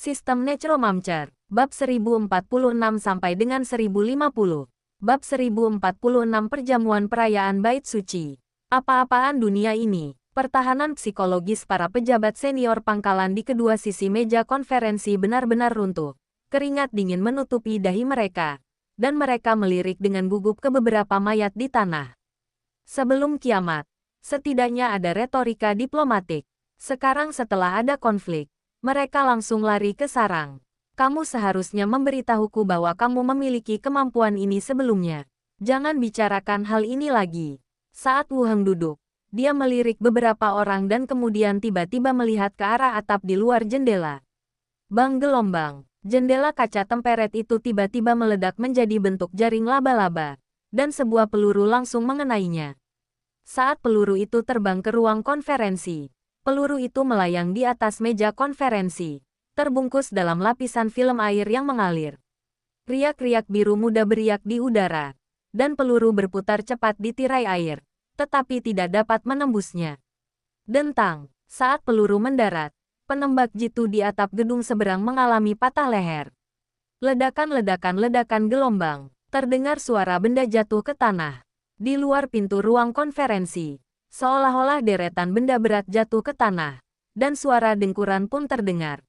Sistem Necromancer, bab 1046 sampai dengan 1050. Bab 1046 Perjamuan Perayaan Bait Suci. Apa-apaan dunia ini? Pertahanan psikologis para pejabat senior pangkalan di kedua sisi meja konferensi benar-benar runtuh. Keringat dingin menutupi dahi mereka, dan mereka melirik dengan gugup ke beberapa mayat di tanah. Sebelum kiamat, setidaknya ada retorika diplomatik. Sekarang setelah ada konflik, mereka langsung lari ke sarang. Kamu seharusnya memberitahuku bahwa kamu memiliki kemampuan ini sebelumnya. Jangan bicarakan hal ini lagi. Saat Wu Heng duduk, dia melirik beberapa orang dan kemudian tiba-tiba melihat ke arah atap di luar jendela. Bang gelombang, jendela kaca temperet itu tiba-tiba meledak menjadi bentuk jaring laba-laba, dan sebuah peluru langsung mengenainya. Saat peluru itu terbang ke ruang konferensi, peluru itu melayang di atas meja konferensi, terbungkus dalam lapisan film air yang mengalir. Riak-riak biru muda beriak di udara, dan peluru berputar cepat di tirai air, tetapi tidak dapat menembusnya. Dentang, saat peluru mendarat, penembak jitu di atap gedung seberang mengalami patah leher. Ledakan gelombang, terdengar suara benda jatuh ke tanah. Di luar pintu ruang konferensi, seolah-olah deretan benda berat jatuh ke tanah, dan suara dengkuran pun terdengar.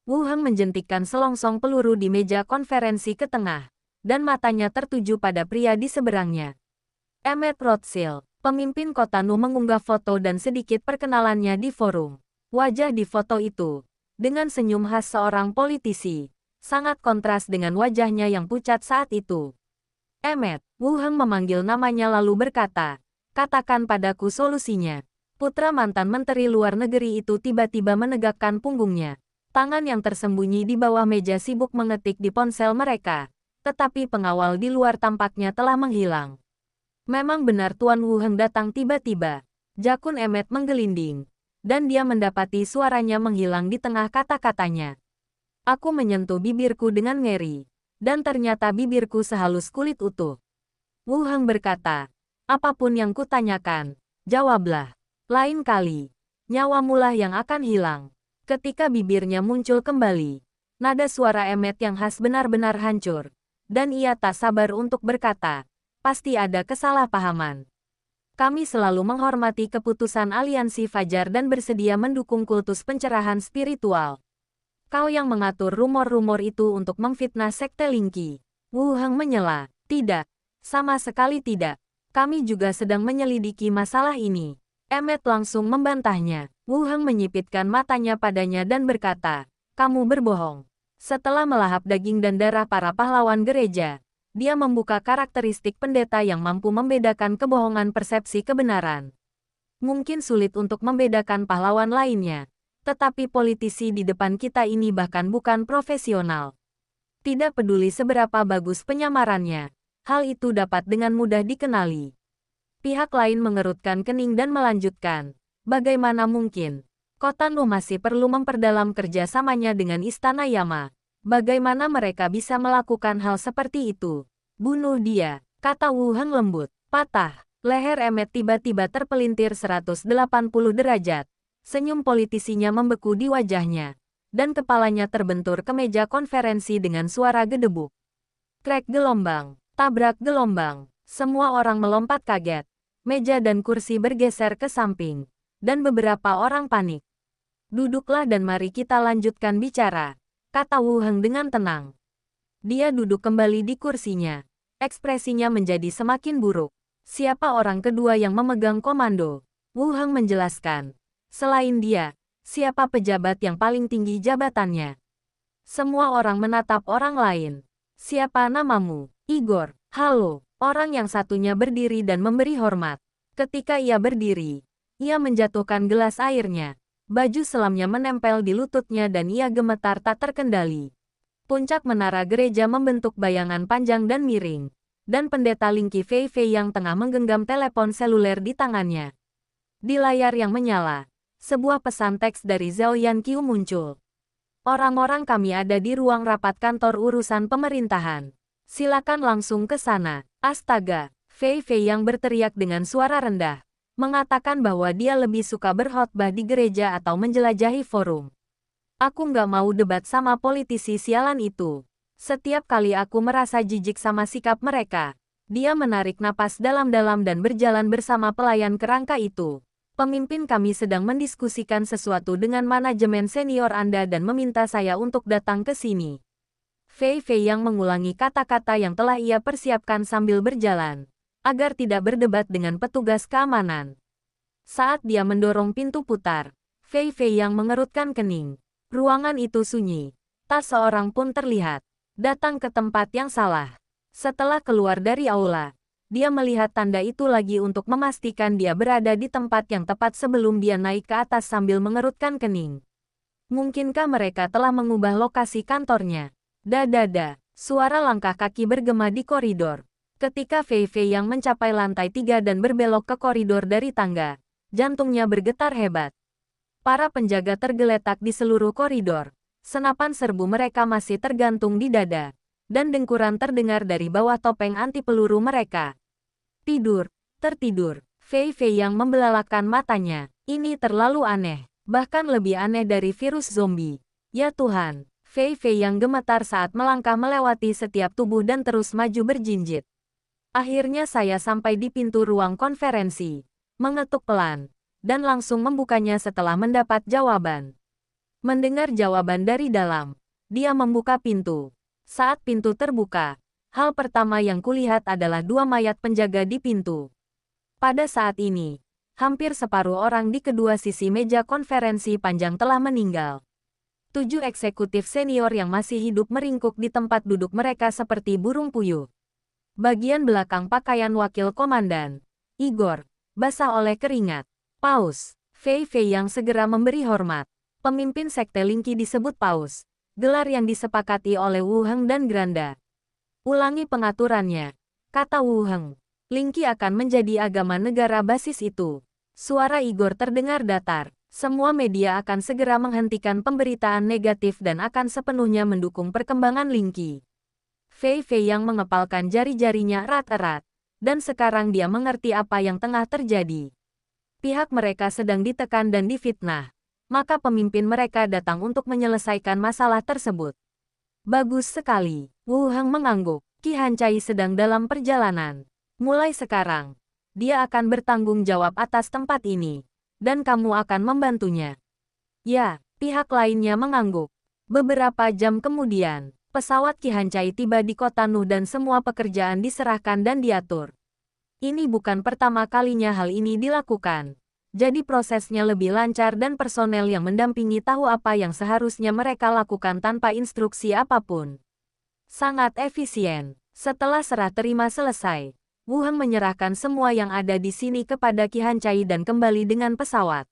Wu Heng menjentikkan selongsong peluru di meja konferensi ke tengah, dan matanya tertuju pada pria di seberangnya. Emmett Rothschild, pemimpin kota Nu mengunggah foto dan sedikit perkenalannya di forum. Wajah di foto itu, dengan senyum khas seorang politisi, sangat kontras dengan wajahnya yang pucat saat itu. Emmett, Wu Heng memanggil namanya lalu berkata, "Katakan padaku solusinya." Putra mantan menteri luar negeri itu tiba-tiba menegakkan punggungnya. Tangan yang tersembunyi di bawah meja sibuk mengetik di ponsel mereka, tetapi pengawal di luar tampaknya telah menghilang. Memang benar Tuan Wu Heng datang tiba-tiba. Jakun Emmett menggelinding, dan dia mendapati suaranya menghilang di tengah kata-katanya. Aku menyentuh bibirku dengan ngeri, dan ternyata bibirku sehalus kulit utuh. Wu Heng berkata, apapun yang kutanyakan, jawablah. Lain kali, nyawamulah yang akan hilang. Ketika bibirnya muncul kembali, nada suara Emmett yang khas benar-benar hancur, dan ia tak sabar untuk berkata, pasti ada kesalahpahaman. Kami selalu menghormati keputusan Aliansi Fajar dan bersedia mendukung kultus pencerahan spiritual. Kau yang mengatur rumor-rumor itu untuk memfitnah sekte Lingqi. Wu Heng menyela, tidak, sama sekali tidak. Kami juga sedang menyelidiki masalah ini. Emmett langsung membantahnya. Wu Heng menyipitkan matanya padanya dan berkata, kamu berbohong. Setelah melahap daging dan darah para pahlawan gereja, dia membuka karakteristik pendeta yang mampu membedakan kebohongan persepsi kebenaran. Mungkin sulit untuk membedakan pahlawan lainnya, tetapi politisi di depan kita ini bahkan bukan profesional. Tidak peduli seberapa bagus penyamarannya, hal itu dapat dengan mudah dikenali. Pihak lain mengerutkan kening dan melanjutkan, bagaimana mungkin? Kota Nu masih perlu memperdalam kerjasamanya dengan Istana Yama. Bagaimana mereka bisa melakukan hal seperti itu? Bunuh dia, kata Wu Heng lembut. Patah, leher Emmett tiba-tiba terpelintir 180 derajat. Senyum politisinya membeku di wajahnya, dan kepalanya terbentur ke meja konferensi dengan suara gedebuk. Krek gelombang, tabrak gelombang, semua orang melompat kaget. Meja dan kursi bergeser ke samping, dan beberapa orang panik. Duduklah dan mari kita lanjutkan bicara, kata Wu Heng dengan tenang. Dia duduk kembali di kursinya. Ekspresinya menjadi semakin buruk. Siapa orang kedua yang memegang komando? Wu Heng menjelaskan. Selain dia, siapa pejabat yang paling tinggi jabatannya? Semua orang menatap orang lain. Siapa namamu? Igor. Halo. Orang yang satunya berdiri dan memberi hormat. Ketika ia berdiri, ia menjatuhkan gelas airnya. Baju selamnya menempel di lututnya dan ia gemetar tak terkendali. Puncak menara gereja membentuk bayangan panjang dan miring, dan pendeta Lingqi Fei Fei yang tengah menggenggam telepon seluler di tangannya. Di layar yang menyala, sebuah pesan teks dari Zhao Yanqiu muncul. Orang-orang kami ada di ruang rapat kantor urusan pemerintahan. Silakan langsung ke sana. Astaga, Fei Fei yang berteriak dengan suara rendah, mengatakan bahwa dia lebih suka berkhotbah di gereja atau menjelajahi forum. Aku nggak mau debat sama politisi sialan itu. Setiap kali aku merasa jijik sama sikap mereka. Dia menarik napas dalam-dalam dan berjalan bersama pelayan kerangka itu. Pemimpin kami sedang mendiskusikan sesuatu dengan manajemen senior Anda dan meminta saya untuk datang ke sini. Fei Fei yang mengulangi kata-kata yang telah ia persiapkan sambil berjalan, agar tidak berdebat dengan petugas keamanan. Saat dia mendorong pintu putar, Fei Fei yang mengerutkan kening. Ruangan itu sunyi. Tak seorang pun terlihat. Datang ke tempat yang salah. Setelah keluar dari aula, dia melihat tanda itu lagi untuk memastikan dia berada di tempat yang tepat sebelum dia naik ke atas sambil mengerutkan kening. Mungkinkah mereka telah mengubah lokasi kantornya? Dadada, suara langkah kaki bergema di koridor. Ketika Fei Fei yang mencapai lantai 3 dan berbelok ke koridor dari tangga, jantungnya bergetar hebat. Para penjaga tergeletak di seluruh koridor. Senapan serbu mereka masih tergantung di dada. Dan dengkuran terdengar dari bawah topeng anti peluru mereka. Tidur, tertidur. Fei Fei yang membelalakan matanya. Ini terlalu aneh. Bahkan lebih aneh dari virus zombie. Ya Tuhan. Fei Fei yang gemetar saat melangkah melewati setiap tubuh dan terus maju berjinjit. Akhirnya saya sampai di pintu ruang konferensi. Mengetuk pelan. Dan langsung membukanya setelah mendapat jawaban. Mendengar jawaban dari dalam, dia membuka pintu. Saat pintu terbuka, hal pertama yang kulihat adalah 2 mayat penjaga di pintu. Pada saat ini, hampir separuh orang di kedua sisi meja konferensi panjang telah meninggal. 7 eksekutif senior yang masih hidup meringkuk di tempat duduk mereka seperti burung puyuh. Bagian belakang pakaian wakil komandan, Igor, basah oleh keringat. Paus, Fei Fei yang segera memberi hormat. Pemimpin sekte Lingqi disebut Paus. Gelar yang disepakati oleh Wu Heng dan Granda. Ulangi pengaturannya, kata Wu Heng. Lingqi akan menjadi agama negara basis itu. Suara Igor terdengar datar. Semua media akan segera menghentikan pemberitaan negatif dan akan sepenuhnya mendukung perkembangan Lingqi. Fei Fei yang mengepalkan jari-jarinya erat-erat. Dan sekarang dia mengerti apa yang tengah terjadi. Pihak mereka sedang ditekan dan difitnah. Maka pemimpin mereka datang untuk menyelesaikan masalah tersebut. Bagus sekali. Wu Heng mengangguk. Qi Hancai sedang dalam perjalanan. Mulai sekarang, dia akan bertanggung jawab atas tempat ini. Dan kamu akan membantunya. Ya, pihak lainnya mengangguk. Beberapa jam kemudian, pesawat Qi Hancai tiba di kota Nuh dan semua pekerjaan diserahkan dan diatur. Ini bukan pertama kalinya hal ini dilakukan. Jadi prosesnya lebih lancar dan personel yang mendampingi tahu apa yang seharusnya mereka lakukan tanpa instruksi apapun. Sangat efisien. Setelah serah terima selesai, Wu Heng menyerahkan semua yang ada di sini kepada Qi Hancai dan kembali dengan pesawat.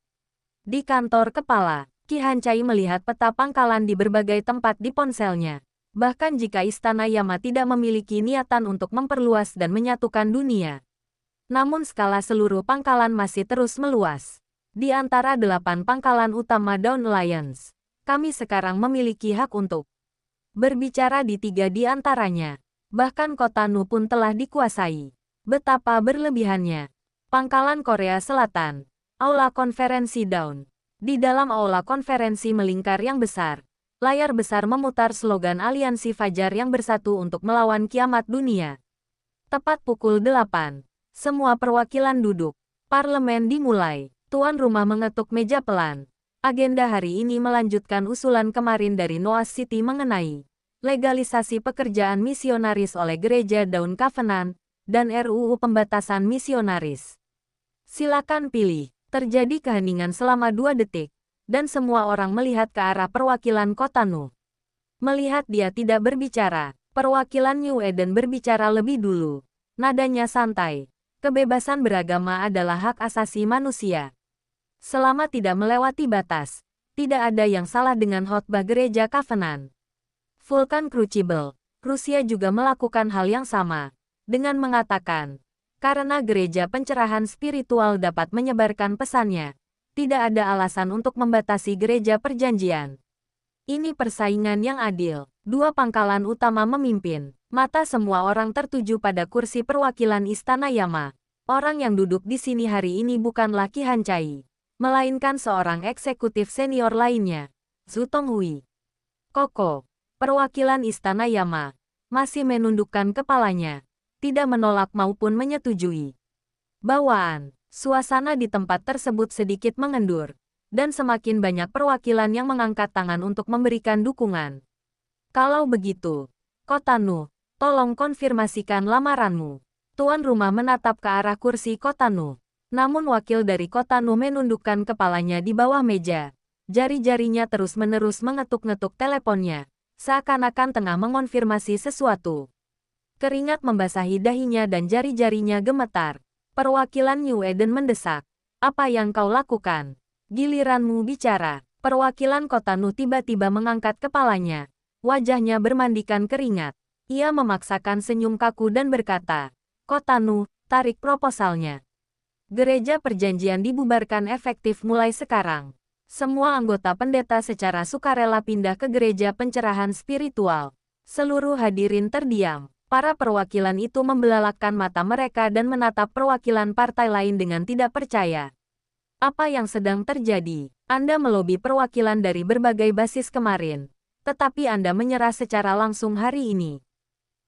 Di kantor kepala, Qi Hancai melihat peta pangkalan di berbagai tempat di ponselnya. Bahkan jika Istana Yama tidak memiliki niatan untuk memperluas dan menyatukan dunia. Namun skala seluruh pangkalan masih terus meluas. Di antara 8 pangkalan utama Dawn Alliance, kami sekarang memiliki hak untuk berbicara di 3 di antaranya. Bahkan kota Nu pun telah dikuasai. Betapa berlebihannya. Pangkalan Korea Selatan, Aula Konferensi Dawn. Di dalam aula konferensi melingkar yang besar, layar besar memutar slogan Aliansi Fajar yang bersatu untuk melawan kiamat dunia. Tepat pukul 8. Semua perwakilan duduk. Parlemen dimulai. Tuan rumah mengetuk meja pelan. Agenda hari ini melanjutkan usulan kemarin dari Noah City mengenai legalisasi pekerjaan misionaris oleh Gereja Dawn Covenant dan RUU pembatasan misionaris. Silakan pilih. Terjadi keheningan selama 2 detik, dan semua orang melihat ke arah perwakilan kota Nu. Melihat dia tidak berbicara, perwakilan New Eden berbicara lebih dulu. Nadanya santai. Kebebasan beragama adalah hak asasi manusia. Selama tidak melewati batas, tidak ada yang salah dengan khotbah Gereja Covenant. Vulkan Crucible, Rusia juga melakukan hal yang sama, dengan mengatakan, karena gereja pencerahan spiritual dapat menyebarkan pesannya, tidak ada alasan untuk membatasi gereja perjanjian. Ini persaingan yang adil. 2 pangkalan utama memimpin. Mata semua orang tertuju pada kursi perwakilan Istana Yama. Orang yang duduk di sini hari ini bukanlah Qi Hancai, melainkan seorang eksekutif senior lainnya. Zhu Tonghui. Koko, perwakilan Istana Yama, masih menundukkan kepalanya, tidak menolak maupun menyetujui. Bawaan, suasana di tempat tersebut sedikit mengendur, dan semakin banyak perwakilan yang mengangkat tangan untuk memberikan dukungan. Kalau begitu, Kotanu, tolong konfirmasikan lamaranmu. Tuan rumah menatap ke arah kursi Kotanu. Namun wakil dari Kotanu menundukkan kepalanya di bawah meja. Jari-jarinya terus-menerus mengetuk-ngetuk teleponnya, seakan-akan tengah mengonfirmasi sesuatu. Keringat membasahi dahinya dan jari-jarinya gemetar. Perwakilan New Eden mendesak. Apa yang kau lakukan? Giliranmu bicara. Perwakilan Kotanu tiba-tiba mengangkat kepalanya. Wajahnya bermandikan keringat. Ia memaksakan senyum kaku dan berkata, Kotanu, tarik proposalnya. Gereja perjanjian dibubarkan efektif mulai sekarang. Semua anggota pendeta secara sukarela pindah ke gereja pencerahan spiritual. Seluruh hadirin terdiam. Para perwakilan itu membelalakkan mata mereka dan menatap perwakilan partai lain dengan tidak percaya. Apa yang sedang terjadi? Anda melobi perwakilan dari berbagai basis kemarin, tetapi Anda menyerah secara langsung hari ini.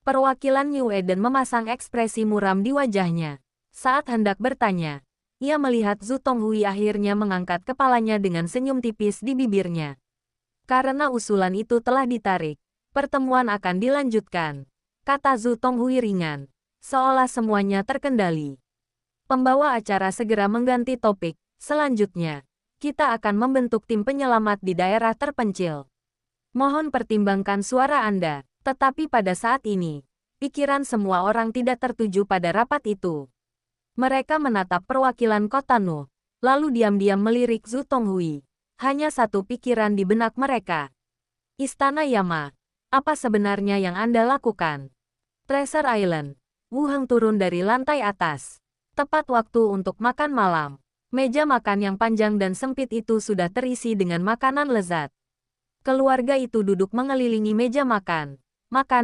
Perwakilan New Eden memasang ekspresi muram di wajahnya. Saat hendak bertanya, ia melihat Zhu Tonghui akhirnya mengangkat kepalanya dengan senyum tipis di bibirnya. Karena usulan itu telah ditarik, pertemuan akan dilanjutkan, kata Zhu Tonghui ringan, seolah semuanya terkendali. Pembawa acara segera mengganti topik. Selanjutnya, kita akan membentuk tim penyelamat di daerah terpencil. Mohon pertimbangkan suara Anda, tetapi pada saat ini, pikiran semua orang tidak tertuju pada rapat itu. Mereka menatap perwakilan Kotanu, lalu diam-diam melirik Zhu Tonghui. Hanya satu pikiran di benak mereka. Istana Yama, apa sebenarnya yang Anda lakukan? Treasure Island. Wu Heng turun dari lantai atas. Tepat waktu untuk makan malam. Meja makan yang panjang dan sempit itu sudah terisi dengan makanan lezat. Keluarga itu duduk mengelilingi meja makan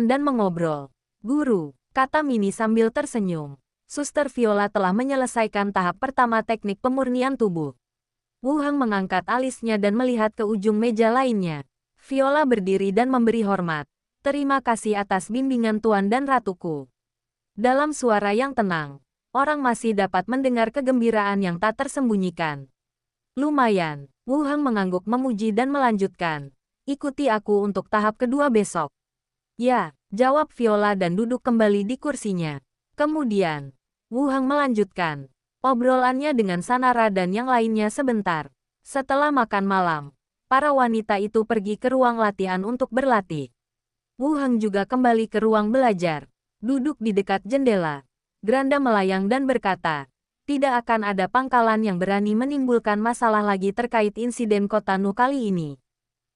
dan mengobrol. Guru, kata Minnie sambil tersenyum. Suster Viola telah menyelesaikan tahap pertama teknik pemurnian tubuh. Wu Heng mengangkat alisnya dan melihat ke ujung meja lainnya. Viola berdiri dan memberi hormat. Terima kasih atas bimbingan Tuan dan Ratuku. Dalam suara yang tenang, orang masih dapat mendengar kegembiraan yang tak tersembunyikan. Lumayan, Wu Heng mengangguk memuji dan melanjutkan. Ikuti aku untuk tahap kedua besok. Ya, jawab Viola dan duduk kembali di kursinya. Kemudian, Wu Heng melanjutkan obrolannya dengan Sanara dan yang lainnya sebentar. Setelah makan malam, para wanita itu pergi ke ruang latihan untuk berlatih. Wu Heng juga kembali ke ruang belajar. Duduk di dekat jendela, Granda melayang dan berkata, tidak akan ada pangkalan yang berani menimbulkan masalah lagi terkait insiden Kotanu kali ini.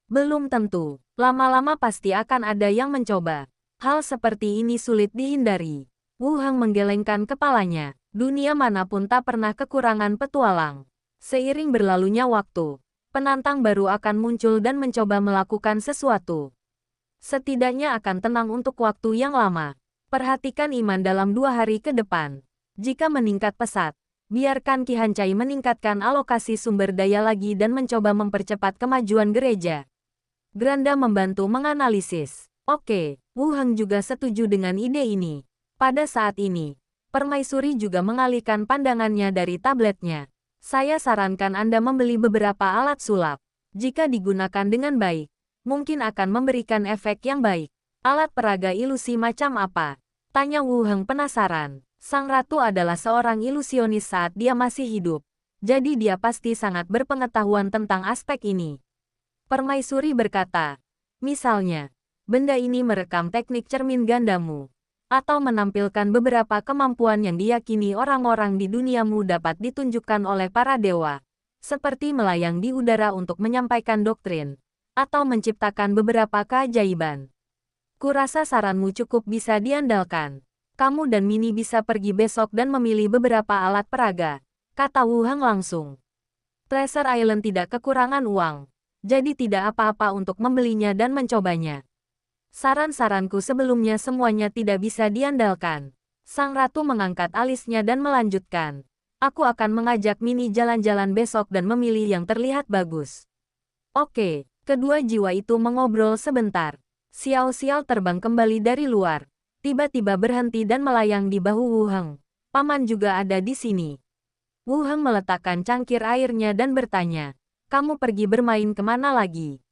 Belum tentu, lama-lama pasti akan ada yang mencoba. Hal seperti ini sulit dihindari. Wu Heng menggelengkan kepalanya. Dunia manapun tak pernah kekurangan petualang. Seiring berlalunya waktu, penantang baru akan muncul dan mencoba melakukan sesuatu. Setidaknya akan tenang untuk waktu yang lama. Perhatikan iman dalam 2 hari ke depan. Jika meningkat pesat, biarkan Qi Hancai meningkatkan alokasi sumber daya lagi dan mencoba mempercepat kemajuan gereja. Granda membantu menganalisis. Oke, Wu Heng juga setuju dengan ide ini. Pada saat ini, Permaisuri juga mengalihkan pandangannya dari tabletnya. Saya sarankan Anda membeli beberapa alat sulap. Jika digunakan dengan baik, mungkin akan memberikan efek yang baik. Alat peraga ilusi macam apa? Tanya Wu Heng penasaran. Sang ratu adalah seorang ilusionis saat dia masih hidup. Jadi dia pasti sangat berpengetahuan tentang aspek ini. Permaisuri berkata, misalnya, benda ini merekam teknik cermin gandamu, atau menampilkan beberapa kemampuan yang diyakini orang-orang di duniamu dapat ditunjukkan oleh para dewa, seperti melayang di udara untuk menyampaikan doktrin, atau menciptakan beberapa keajaiban. Kurasa saranmu cukup bisa diandalkan. Kamu dan Minnie bisa pergi besok dan memilih beberapa alat peraga, kata Wu Heng langsung. Treasure Island tidak kekurangan uang, jadi tidak apa-apa untuk membelinya dan mencobanya. Saran-saranku sebelumnya semuanya tidak bisa diandalkan. Sang ratu mengangkat alisnya dan melanjutkan. Aku akan mengajak Minnie jalan-jalan besok dan memilih yang terlihat bagus. Oke, Kedua jiwa itu mengobrol sebentar. Xiao-Xiao terbang kembali dari luar. Tiba-tiba berhenti dan melayang di bahu Wu Heng. Paman juga ada di sini. Wu Heng meletakkan cangkir airnya dan bertanya, kamu pergi bermain kemana lagi?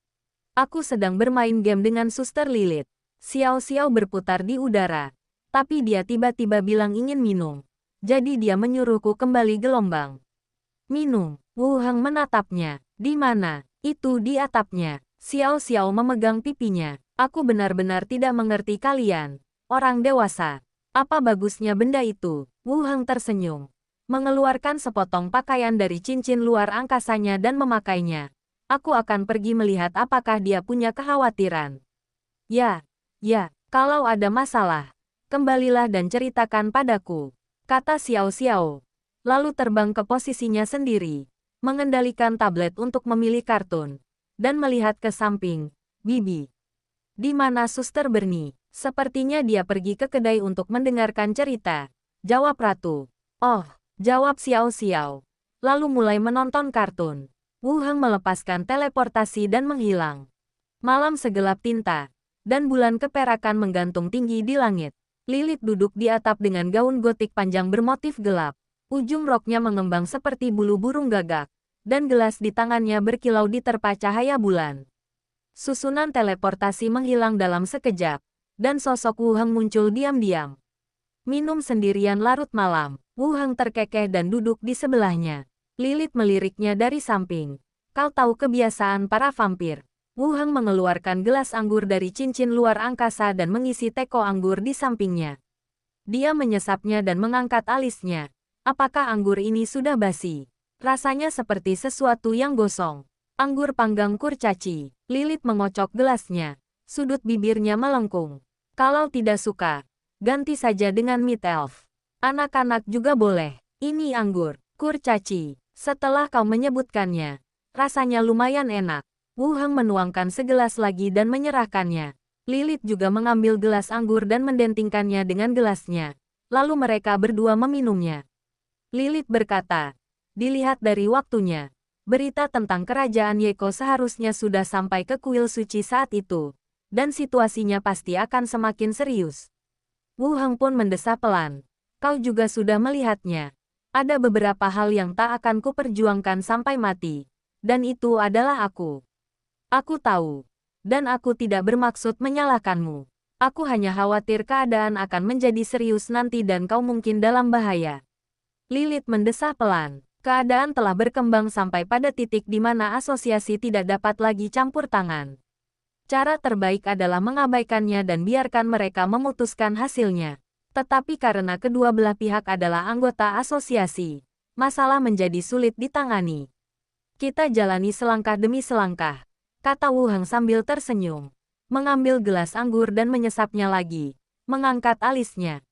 Aku sedang bermain game dengan Suster Lilith. Xiao-Xiao berputar di udara. Tapi dia tiba-tiba bilang ingin minum. Jadi dia menyuruhku kembali gelombang. Minum. Wu Heng menatapnya. Di mana? Itu di atapnya. Xiao-Xiao memegang pipinya. Aku benar-benar tidak mengerti kalian. Orang dewasa. Apa bagusnya benda itu? Wu Heng tersenyum. Mengeluarkan sepotong pakaian dari cincin luar angkasanya dan memakainya. Aku akan pergi melihat apakah dia punya kekhawatiran. Ya, kalau ada masalah, kembalilah dan ceritakan padaku, kata Xiao-Xiao. Lalu terbang ke posisinya sendiri, mengendalikan tablet untuk memilih kartun, dan melihat ke samping. Bibi, di mana Suster Bernie? Sepertinya dia pergi ke kedai untuk mendengarkan cerita. Jawab Ratu. Oh, jawab Xiao-Xiao. Lalu mulai menonton kartun. Wu Heng melepaskan teleportasi dan menghilang. Malam segelap tinta, dan bulan keperakan menggantung tinggi di langit. Lilith duduk di atap dengan gaun gotik panjang bermotif gelap. Ujung roknya mengembang seperti bulu burung gagak, dan gelas di tangannya berkilau diterpa cahaya bulan. Susunan teleportasi menghilang dalam sekejap, dan sosok Wu Heng muncul diam-diam. Minum sendirian larut malam, Wu Heng terkekeh dan duduk di sebelahnya. Lilith meliriknya dari samping. Kau tahu kebiasaan para vampir. Wu Heng mengeluarkan gelas anggur dari cincin luar angkasa dan mengisi teko anggur di sampingnya. Dia menyesapnya dan mengangkat alisnya. Apakah anggur ini sudah basi? Rasanya seperti sesuatu yang gosong. Anggur panggang kurcaci. Lilith mengocok gelasnya. Sudut bibirnya melengkung. Kalau tidak suka, ganti saja dengan meat elf. Anak-anak juga boleh. Ini anggur kurcaci. Setelah kau menyebutkannya, rasanya lumayan enak. Wu Heng menuangkan segelas lagi dan menyerahkannya. Lilith juga mengambil gelas anggur dan mendentingkannya dengan gelasnya. Lalu mereka berdua meminumnya. Lilith berkata, dilihat dari waktunya, berita tentang kerajaan Yeko seharusnya sudah sampai ke kuil suci saat itu, dan situasinya pasti akan semakin serius. Wu Heng pun mendesah pelan. Kau juga sudah melihatnya. Ada beberapa hal yang tak akan kuperjuangkan sampai mati, dan itu adalah aku. Aku tahu, dan aku tidak bermaksud menyalahkanmu. Aku hanya khawatir keadaan akan menjadi serius nanti dan kau mungkin dalam bahaya. Lilith mendesah pelan. Keadaan telah berkembang sampai pada titik di mana asosiasi tidak dapat lagi campur tangan. Cara terbaik adalah mengabaikannya dan biarkan mereka memutuskan hasilnya. Tetapi karena kedua belah pihak adalah anggota asosiasi, masalah menjadi sulit ditangani. Kita jalani selangkah demi selangkah, kata Wu Heng sambil tersenyum. Mengambil gelas anggur dan menyesapnya lagi. Mengangkat alisnya.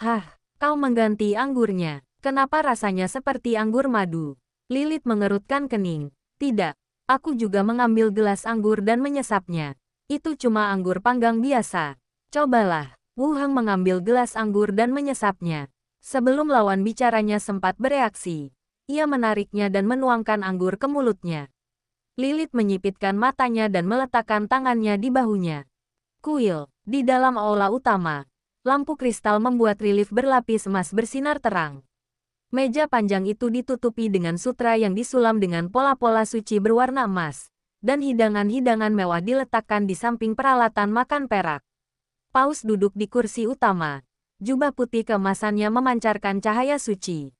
Hah, kau mengganti anggurnya. Kenapa rasanya seperti anggur madu? Lilith mengerutkan kening. Tidak, aku juga mengambil gelas anggur dan menyesapnya. Itu cuma anggur panggang biasa. Cobalah. Wu Heng mengambil gelas anggur dan menyesapnya. Sebelum lawan bicaranya sempat bereaksi, ia menariknya dan menuangkan anggur ke mulutnya. Lilith menyipitkan matanya dan meletakkan tangannya di bahunya. Kuil, di dalam aula utama. Lampu kristal membuat relief berlapis emas bersinar terang. Meja panjang itu ditutupi dengan sutra yang disulam dengan pola-pola suci berwarna emas, dan hidangan-hidangan mewah diletakkan di samping peralatan makan perak. Paus duduk di kursi utama. Jubah putih keemasannya memancarkan cahaya suci.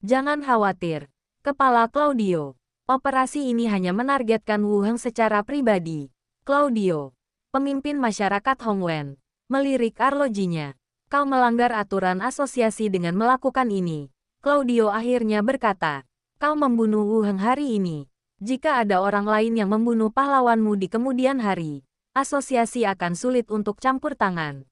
Jangan khawatir, Kepala Claudio. Operasi ini hanya menargetkan Wu Heng secara pribadi. Claudio, pemimpin masyarakat Hongwen, melirik arlojinya. Kau melanggar aturan asosiasi dengan melakukan ini. Claudio akhirnya berkata, kau membunuh Wu Heng hari ini. Jika ada orang lain yang membunuh pahlawanmu di kemudian hari, asosiasi akan sulit untuk campur tangan.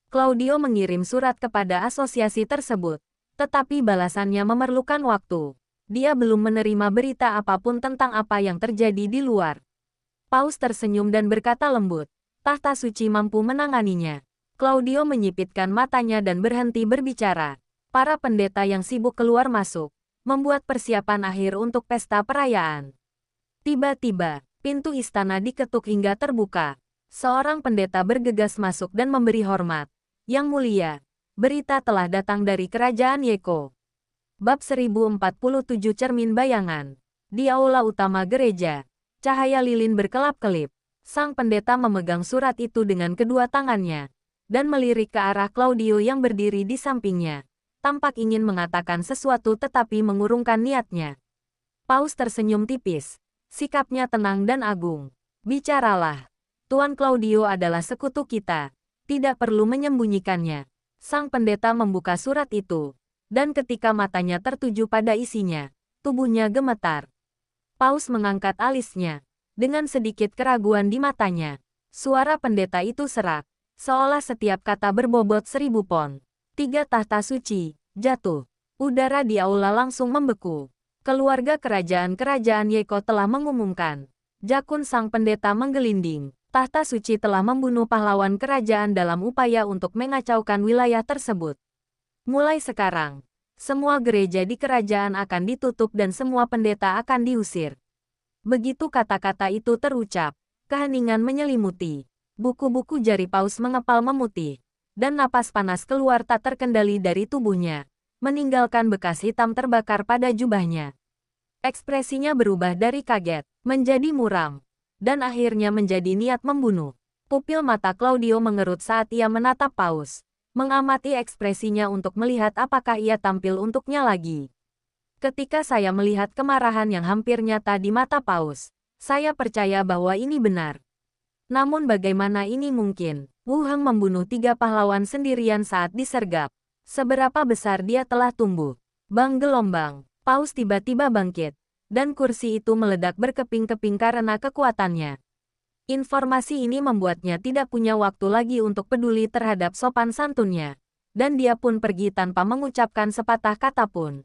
Claudio mengirim surat kepada asosiasi tersebut, tetapi balasannya memerlukan waktu. Dia belum menerima berita apapun tentang apa yang terjadi di luar. Paus tersenyum dan berkata lembut, tahta suci mampu menanganinya. Claudio menyipitkan matanya dan berhenti berbicara. Para pendeta yang sibuk keluar masuk, membuat persiapan akhir untuk pesta perayaan. Tiba-tiba, Pintu istana diketuk hingga terbuka. Seorang pendeta bergegas masuk dan memberi hormat. Yang mulia, berita telah datang dari kerajaan Yeko. Bab 1047 Cermin Bayangan. Di aula utama gereja, cahaya lilin berkelap-kelip. Sang pendeta memegang surat itu dengan kedua tangannya, dan melirik ke arah Claudio yang berdiri di sampingnya. Tampak ingin mengatakan sesuatu tetapi mengurungkan niatnya. Paus tersenyum tipis. Sikapnya tenang dan agung. Bicaralah. Tuan Claudio adalah sekutu kita. Tidak perlu menyembunyikannya. Sang pendeta membuka surat itu. Dan ketika matanya tertuju pada isinya, tubuhnya gemetar. Paus mengangkat alisnya. Dengan sedikit keraguan di matanya. Suara pendeta itu serak. Seolah setiap kata berbobot 1000 pon. 3 tahta suci jatuh. Udara di aula langsung membeku. Keluarga kerajaan-kerajaan Yeko telah mengumumkan. Jakun sang pendeta menggelinding. Tahta suci telah membunuh pahlawan kerajaan dalam upaya untuk mengacaukan wilayah tersebut. Mulai sekarang, semua gereja di kerajaan akan ditutup dan semua pendeta akan diusir. Begitu kata-kata itu terucap, keheningan menyelimuti. Buku-buku jari Paus mengepal memutih. Dan napas panas keluar tak terkendali dari tubuhnya, meninggalkan bekas hitam terbakar pada jubahnya. Ekspresinya berubah dari kaget, menjadi muram, dan akhirnya menjadi niat membunuh. Pupil mata Claudio mengerut saat ia menatap Paus, mengamati ekspresinya untuk melihat apakah ia tampil untuknya lagi. Ketika saya melihat kemarahan yang hampir nyata di mata Paus, saya percaya bahwa ini benar. Namun bagaimana ini mungkin? Wu Heng membunuh 3 pahlawan sendirian saat disergap. Seberapa besar dia telah tumbuh? Bang gelombang. Paus tiba-tiba bangkit. Dan kursi itu meledak berkeping-keping karena kekuatannya. Informasi ini membuatnya tidak punya waktu lagi untuk peduli terhadap sopan santunnya. Dan dia pun pergi tanpa mengucapkan sepatah kata pun.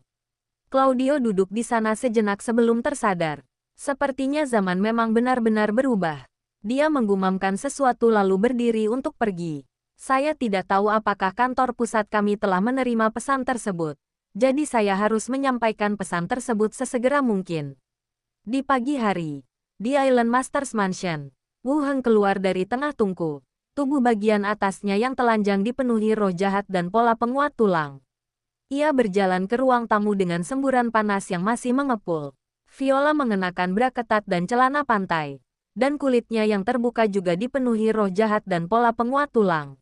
Claudio duduk di sana sejenak sebelum tersadar. Sepertinya zaman memang benar-benar berubah. Dia menggumamkan sesuatu lalu berdiri untuk pergi. Saya tidak tahu apakah kantor pusat kami telah menerima pesan tersebut. Jadi saya harus menyampaikan pesan tersebut sesegera mungkin. Di pagi hari, di Island Masters Mansion, Wu Heng keluar dari tengah tungku. Tubuh bagian atasnya yang telanjang dipenuhi roh jahat dan pola penguat tulang. Ia berjalan ke ruang tamu dengan semburan panas yang masih mengepul. Viola mengenakan bra ketat dan celana pantai. Dan kulitnya yang terbuka juga dipenuhi roh jahat dan pola penguat tulang.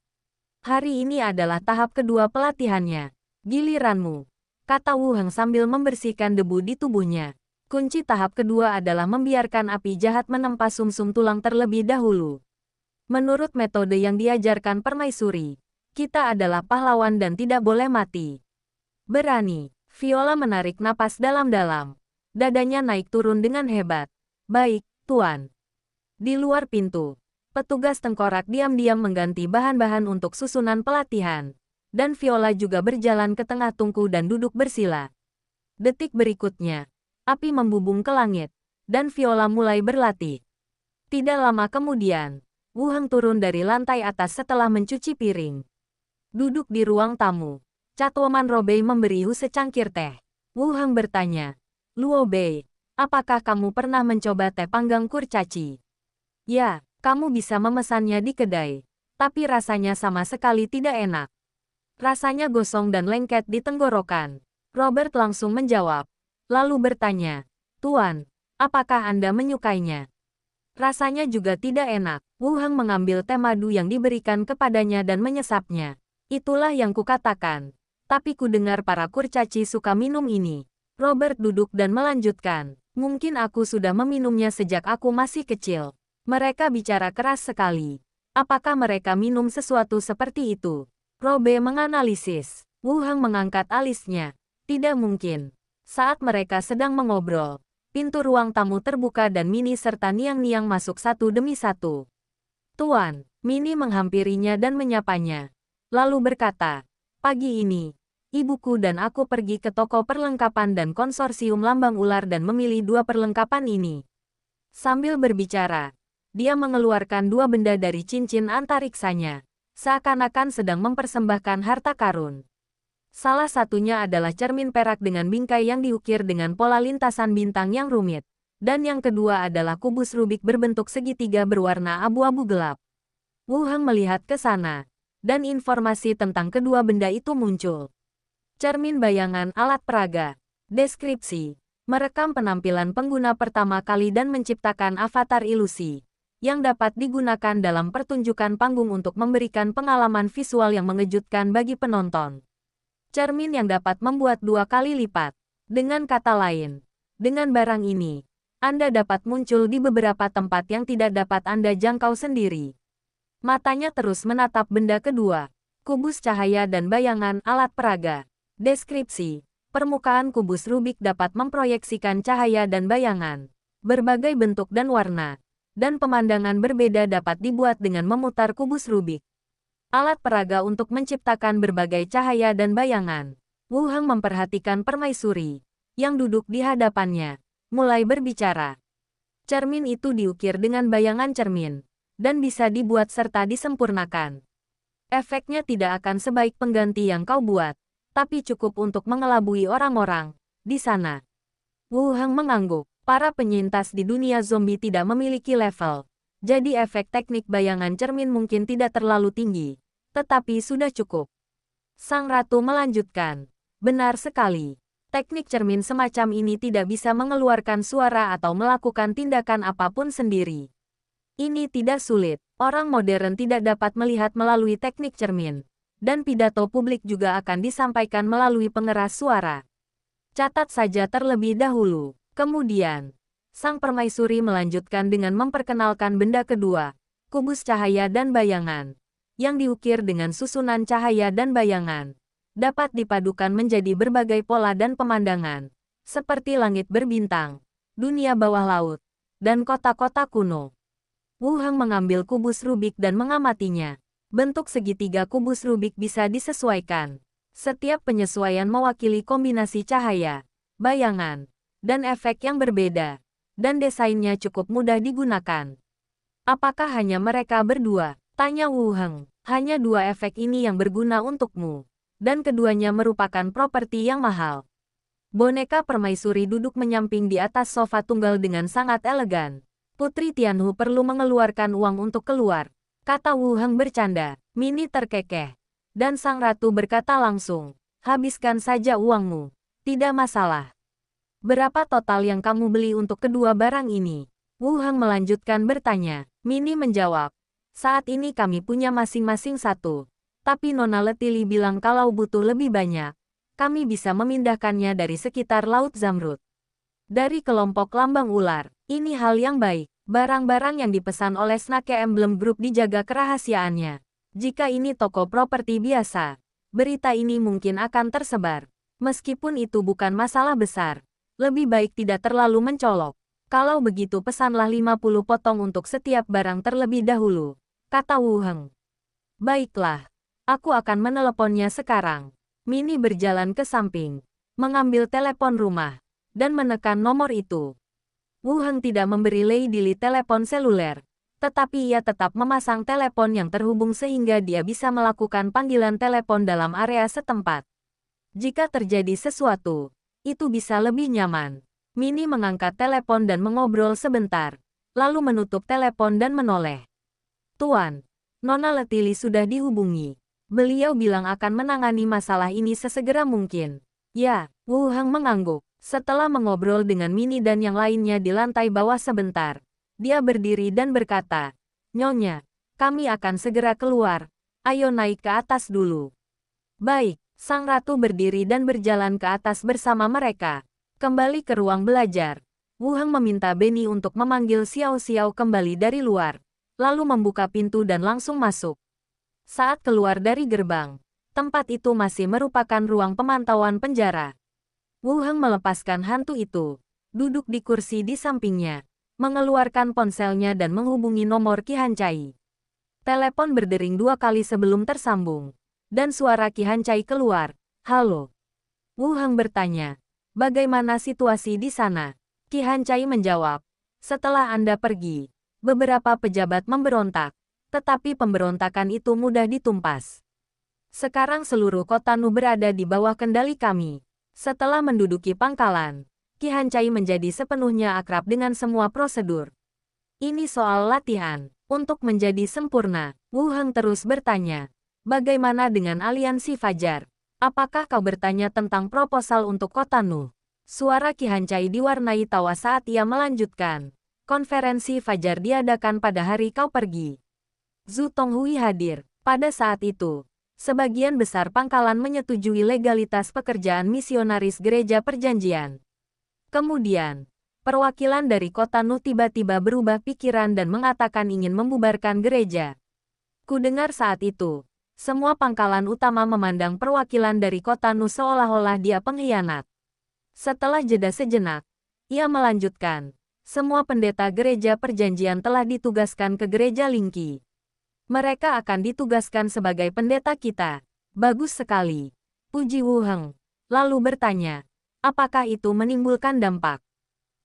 Hari ini adalah tahap kedua pelatihannya. Giliranmu, kata Wu Heng sambil membersihkan debu di tubuhnya. Kunci tahap kedua adalah membiarkan api jahat menempa sumsum tulang terlebih dahulu. Menurut metode yang diajarkan permaisuri, kita adalah pahlawan dan tidak boleh mati. Berani. Viola menarik napas dalam-dalam. Dadanya naik turun dengan hebat. Baik, Tuan. Di luar pintu, petugas tengkorak diam-diam mengganti bahan-bahan untuk susunan pelatihan. Dan Viola juga berjalan ke tengah tungku dan duduk bersila. Detik berikutnya, api membubung ke langit, dan Viola mulai berlatih. Tidak lama kemudian, Wu Heng turun dari lantai atas setelah mencuci piring. Duduk di ruang tamu, Catwoman Robei memberi Hu secangkir teh. Wu Heng bertanya, Luo Bei, apakah kamu pernah mencoba teh panggang kurcaci? Ya, kamu bisa memesannya di kedai, tapi rasanya sama sekali tidak enak. Rasanya gosong dan lengket di tenggorokan. Robert langsung menjawab, lalu bertanya, Tuan, apakah Anda menyukainya? Rasanya juga tidak enak. Wu Heng mengambil teh madu yang diberikan kepadanya dan menyesapnya. Itulah yang kukatakan. Tapi ku dengar para kurcaci suka minum ini. Robert duduk dan melanjutkan, mungkin aku sudah meminumnya sejak aku masih kecil. Mereka bicara keras sekali. Apakah mereka minum sesuatu seperti itu? Robe menganalisis. Wu Heng mengangkat alisnya. Tidak mungkin. Saat mereka sedang mengobrol, pintu ruang tamu terbuka dan Minnie serta Niang-Niang masuk satu demi satu. Tuan, Minnie menghampirinya dan menyapanya. Lalu berkata, pagi ini, ibuku dan aku pergi ke toko perlengkapan dan konsorsium lambang ular dan memilih 2 perlengkapan ini. Sambil berbicara, dia mengeluarkan 2 benda dari cincin antariksanya, seakan-akan sedang mempersembahkan harta karun. Salah satunya adalah cermin perak dengan bingkai yang diukir dengan pola lintasan bintang yang rumit, Dan yang kedua adalah kubus Rubik berbentuk segitiga berwarna abu-abu gelap. Wu Heng melihat ke sana, dan informasi tentang kedua benda itu muncul. Cermin bayangan alat peraga. Deskripsi. Merekam penampilan pengguna pertama kali dan menciptakan avatar ilusi, yang dapat digunakan dalam pertunjukan panggung untuk memberikan pengalaman visual yang mengejutkan bagi penonton. Cermin yang dapat membuat 2 kali lipat. Dengan kata lain, dengan barang ini, Anda dapat muncul di beberapa tempat yang tidak dapat Anda jangkau sendiri. Matanya terus menatap benda kedua. Kubus cahaya dan bayangan alat peraga. Deskripsi. Permukaan kubus Rubik dapat memproyeksikan cahaya dan bayangan. Berbagai bentuk dan warna. Dan pemandangan berbeda dapat dibuat dengan memutar kubus Rubik. Alat peraga untuk menciptakan berbagai cahaya dan bayangan. Wu Heng memperhatikan permaisuri, yang duduk di hadapannya, mulai berbicara. Cermin itu diukir dengan bayangan cermin, dan bisa dibuat serta disempurnakan. Efeknya tidak akan sebaik pengganti yang kau buat, tapi cukup untuk mengelabui orang-orang di sana. Wu Heng mengangguk. Para penyintas di dunia zombie tidak memiliki level, jadi efek teknik bayangan cermin mungkin tidak terlalu tinggi, tetapi sudah cukup. Sang Ratu melanjutkan. Benar sekali. Teknik cermin semacam ini tidak bisa mengeluarkan suara atau melakukan tindakan apapun sendiri. Ini tidak sulit. Orang modern tidak dapat melihat melalui teknik cermin. Dan pidato publik juga akan disampaikan melalui pengeras suara. Catat saja terlebih dahulu. Kemudian, sang permaisuri melanjutkan dengan memperkenalkan benda kedua, kubus cahaya dan bayangan, yang diukir dengan susunan cahaya dan bayangan, dapat dipadukan menjadi berbagai pola dan pemandangan, seperti langit berbintang, dunia bawah laut, dan kota-kota kuno. Wu Heng mengambil kubus Rubik dan mengamatinya. Bentuk segitiga kubus Rubik bisa disesuaikan. Setiap penyesuaian mewakili kombinasi cahaya, bayangan, dan efek yang berbeda, dan desainnya cukup mudah digunakan. Apakah hanya mereka berdua? Tanya Wu Heng. Hanya 2 efek ini yang berguna untukmu, dan keduanya merupakan properti yang mahal. Boneka permaisuri duduk menyamping di atas sofa tunggal dengan sangat elegan. Putri Tianhu perlu mengeluarkan uang untuk keluar, kata Wu Heng bercanda. Mini terkekeh, dan sang ratu berkata langsung, habiskan saja uangmu, tidak masalah. Berapa total yang kamu beli untuk kedua barang ini? Wu Heng melanjutkan bertanya. Mini menjawab, saat ini kami punya masing-masing 1. Tapi Nona Letili bilang kalau butuh lebih banyak, kami bisa memindahkannya dari sekitar Laut Zamrud. Dari kelompok lambang ular, ini hal yang baik. Barang-barang yang dipesan oleh Snake Emblem Group dijaga kerahasiaannya. Jika ini toko properti biasa, berita ini mungkin akan tersebar. Meskipun itu bukan masalah besar. Lebih baik tidak terlalu mencolok. Kalau begitu pesanlah 50 potong untuk setiap barang terlebih dahulu, kata Wu Heng. Baiklah, aku akan meneleponnya sekarang. Mini berjalan ke samping, mengambil telepon rumah, dan menekan nomor itu. Wu Heng tidak memberi Lady Li telepon seluler, tetapi ia tetap memasang telepon yang terhubung sehingga dia bisa melakukan panggilan telepon dalam area setempat. Jika terjadi sesuatu, itu bisa lebih nyaman. Mini mengangkat telepon dan mengobrol sebentar, lalu menutup telepon dan menoleh. Tuan, Nona Letili sudah dihubungi. Beliau bilang akan menangani masalah ini sesegera mungkin. Ya, Wu Heng mengangguk. Setelah mengobrol dengan Mini dan yang lainnya di lantai bawah sebentar, dia berdiri dan berkata, Nyonya, kami akan segera keluar. Ayo naik ke atas dulu. Baik. Sang ratu berdiri dan berjalan ke atas bersama mereka. Kembali ke ruang belajar. Wu Heng meminta Benny untuk memanggil Xiao Xiao kembali dari luar, lalu membuka pintu dan langsung masuk. Saat keluar dari gerbang, tempat itu masih merupakan ruang pemantauan penjara. Wu Heng melepaskan hantu itu, duduk di kursi di sampingnya, mengeluarkan ponselnya dan menghubungi nomor Qi Hancai. Telepon berdering 2 kali sebelum tersambung. Dan suara Qi Hancai keluar. Halo. Wu Heng bertanya, bagaimana situasi di sana? Qi Hancai menjawab, setelah Anda pergi, beberapa pejabat memberontak, tetapi pemberontakan itu mudah ditumpas. Sekarang seluruh kota Nu berada di bawah kendali kami. Setelah menduduki pangkalan, Qi Hancai menjadi sepenuhnya akrab dengan semua prosedur. Ini soal latihan. Untuk menjadi sempurna, Wu Heng terus bertanya. Bagaimana dengan aliansi Fajar? Apakah kau bertanya tentang proposal untuk kota Nuh? Suara Qi Hancai diwarnai tawa saat ia melanjutkan. Konferensi Fajar diadakan pada hari kau pergi. Zhu Tonghui hadir. Pada saat itu, sebagian besar pangkalan menyetujui legalitas pekerjaan misionaris gereja perjanjian. Kemudian, perwakilan dari kota Nuh tiba-tiba berubah pikiran dan mengatakan ingin membubarkan gereja. Kudengar saat itu, semua pangkalan utama memandang perwakilan dari kota Nuh seolah-olah dia pengkhianat. Setelah jeda sejenak, ia melanjutkan, semua pendeta gereja perjanjian telah ditugaskan ke gereja Lingqi. Mereka akan ditugaskan sebagai pendeta kita. Bagus sekali. Puji Wu Heng. Lalu bertanya, apakah itu menimbulkan dampak?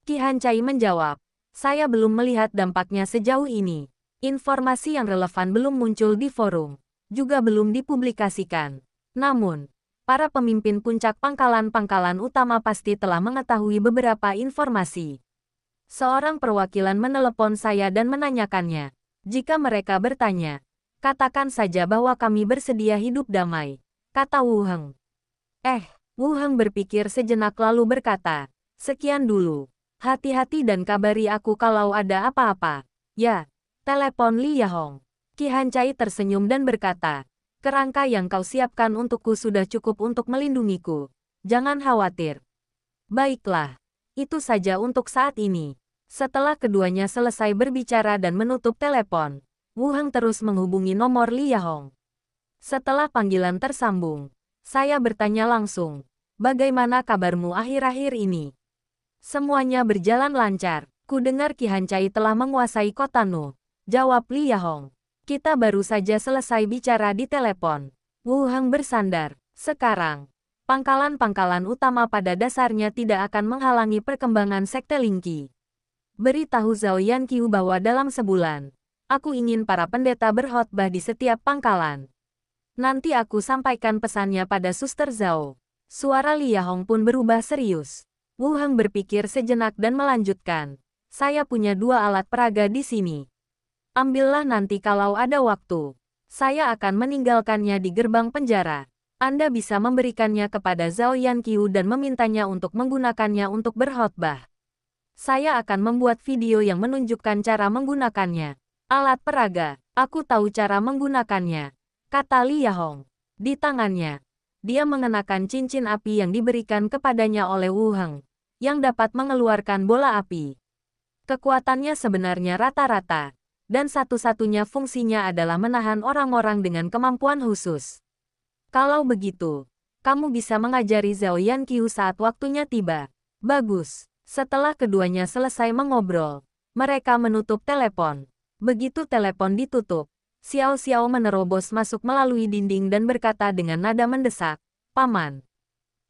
Qi Hancai menjawab, saya belum melihat dampaknya sejauh ini. Informasi yang relevan belum muncul di forum, juga belum dipublikasikan. Namun, para pemimpin puncak pangkalan-pangkalan utama pasti telah mengetahui beberapa informasi. Seorang perwakilan menelepon saya dan menanyakannya. Jika mereka bertanya, katakan saja bahwa kami bersedia hidup damai, kata Wu Heng. Wu Heng berpikir sejenak lalu berkata, sekian dulu. Hati-hati dan kabari aku kalau ada apa-apa. Ya, telepon Li Yahong. Qi Hancai tersenyum dan berkata, kerangka yang kau siapkan untukku sudah cukup untuk melindungiku. Jangan khawatir. Baiklah, itu saja untuk saat ini. Setelah keduanya selesai berbicara dan menutup telepon, Wu Heng terus menghubungi nomor Li Yahong. Setelah panggilan tersambung, saya bertanya langsung, bagaimana kabarmu akhir-akhir ini? Semuanya berjalan lancar. Kudengar Qi Hancai telah menguasai kota Nuh. Jawab Li Yahong. Kita baru saja selesai bicara di telepon. Wu Heng bersandar. Sekarang, pangkalan-pangkalan utama pada dasarnya tidak akan menghalangi perkembangan sekte Lingqi. Beritahu Zhao Yanqiu bahwa dalam sebulan, aku ingin para pendeta berkhotbah di setiap pangkalan. Nanti aku sampaikan pesannya pada Suster Zhao. Suara Li Yahong pun berubah serius. Wu Heng berpikir sejenak dan melanjutkan. Saya punya 2 alat peraga di sini. Ambillah nanti kalau ada waktu. Saya akan meninggalkannya di gerbang penjara. Anda bisa memberikannya kepada Zhao Yanqiu dan memintanya untuk menggunakannya untuk berkhotbah. Saya akan membuat video yang menunjukkan cara menggunakannya. Alat peraga, aku tahu cara menggunakannya, kata Li Yahong. Di tangannya, dia mengenakan cincin api yang diberikan kepadanya oleh Wu Heng, yang dapat mengeluarkan bola api. Kekuatannya sebenarnya rata-rata, dan satu-satunya fungsinya adalah menahan orang-orang dengan kemampuan khusus. Kalau begitu, kamu bisa mengajari Zhao Yanqiu saat waktunya tiba. Bagus. Setelah keduanya selesai mengobrol, mereka menutup telepon. Begitu telepon ditutup, Xiao Xiao menerobos masuk melalui dinding dan berkata dengan nada mendesak, Paman.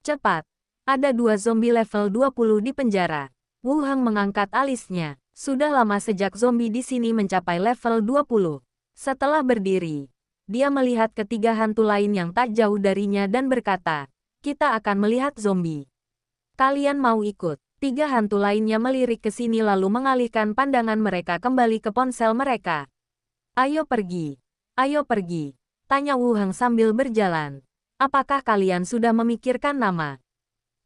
Cepat. Ada 2 zombie level 20 di penjara. Wu Heng mengangkat alisnya. Sudah lama sejak zombie di sini mencapai level 20. Setelah berdiri, dia melihat ketiga hantu lain yang tak jauh darinya dan berkata, kita akan melihat zombie. Kalian mau ikut? 3 hantu lainnya melirik ke sini lalu mengalihkan pandangan mereka kembali ke ponsel mereka. Ayo pergi. Ayo pergi. Tanya Wu Heng sambil berjalan. Apakah kalian sudah memikirkan nama?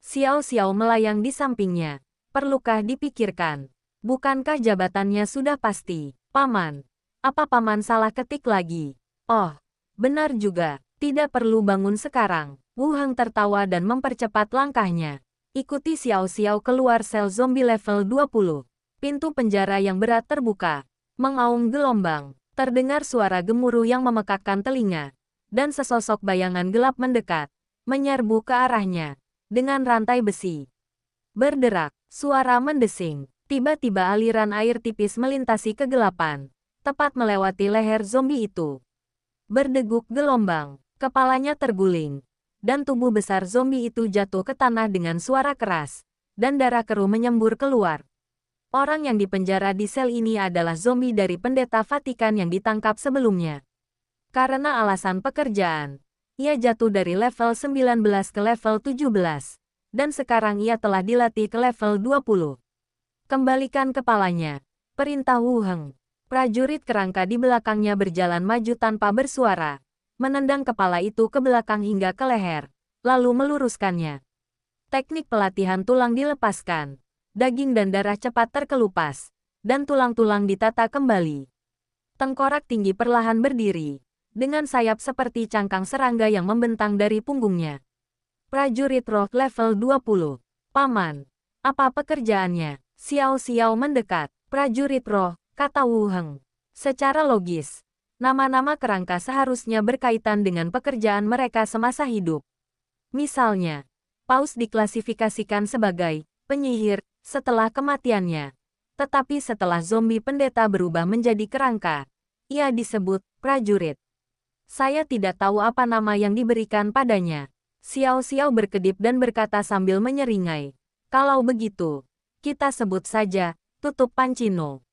Xiao Xiao melayang di sampingnya. Perlukah dipikirkan? Bukankah jabatannya sudah pasti? Paman. Apa paman salah ketik lagi? Oh, benar juga. Tidak perlu bangun sekarang. Wu Heng tertawa dan mempercepat langkahnya. Ikuti Xiao Xiao keluar sel zombie level 20. Pintu penjara yang berat terbuka. Mengaum gelombang. Terdengar suara gemuruh yang memekakkan telinga. Dan sesosok bayangan gelap mendekat. Menyerbu ke arahnya. Dengan rantai besi. Berderak. Suara mendesing. Tiba-tiba aliran air tipis melintasi kegelapan. Tepat melewati leher zombie itu. Berdeguk gelombang. Kepalanya terguling. Dan tubuh besar zombie itu jatuh ke tanah dengan suara keras. Dan darah keruh menyembur keluar. Orang yang dipenjara di sel ini adalah zombie dari pendeta Vatikan yang ditangkap sebelumnya. Karena alasan pekerjaan, ia jatuh dari level 19 ke level 17. dan sekarang ia telah dilatih ke level 20. Kembalikan kepalanya. Perintah Wu Heng. Prajurit kerangka di belakangnya berjalan maju tanpa bersuara, menendang kepala itu ke belakang hingga ke leher, lalu meluruskannya. Teknik pelatihan tulang dilepaskan. Daging dan darah cepat terkelupas, dan tulang-tulang ditata kembali. Tengkorak tinggi perlahan berdiri, dengan sayap seperti cangkang serangga yang membentang dari punggungnya. Prajurit roh level 20. Paman, apa pekerjaannya? Xiao Xiao mendekat. Prajurit roh, kata Wu Heng. Secara logis, nama-nama kerangka seharusnya berkaitan dengan pekerjaan mereka semasa hidup. Misalnya, Paus diklasifikasikan sebagai penyihir setelah kematiannya. Tetapi setelah zombie pendeta berubah menjadi kerangka, ia disebut prajurit. Saya tidak tahu apa nama yang diberikan padanya. Xiao Xiao berkedip dan berkata sambil menyeringai. Kalau begitu, kita sebut saja, tutup Pancino.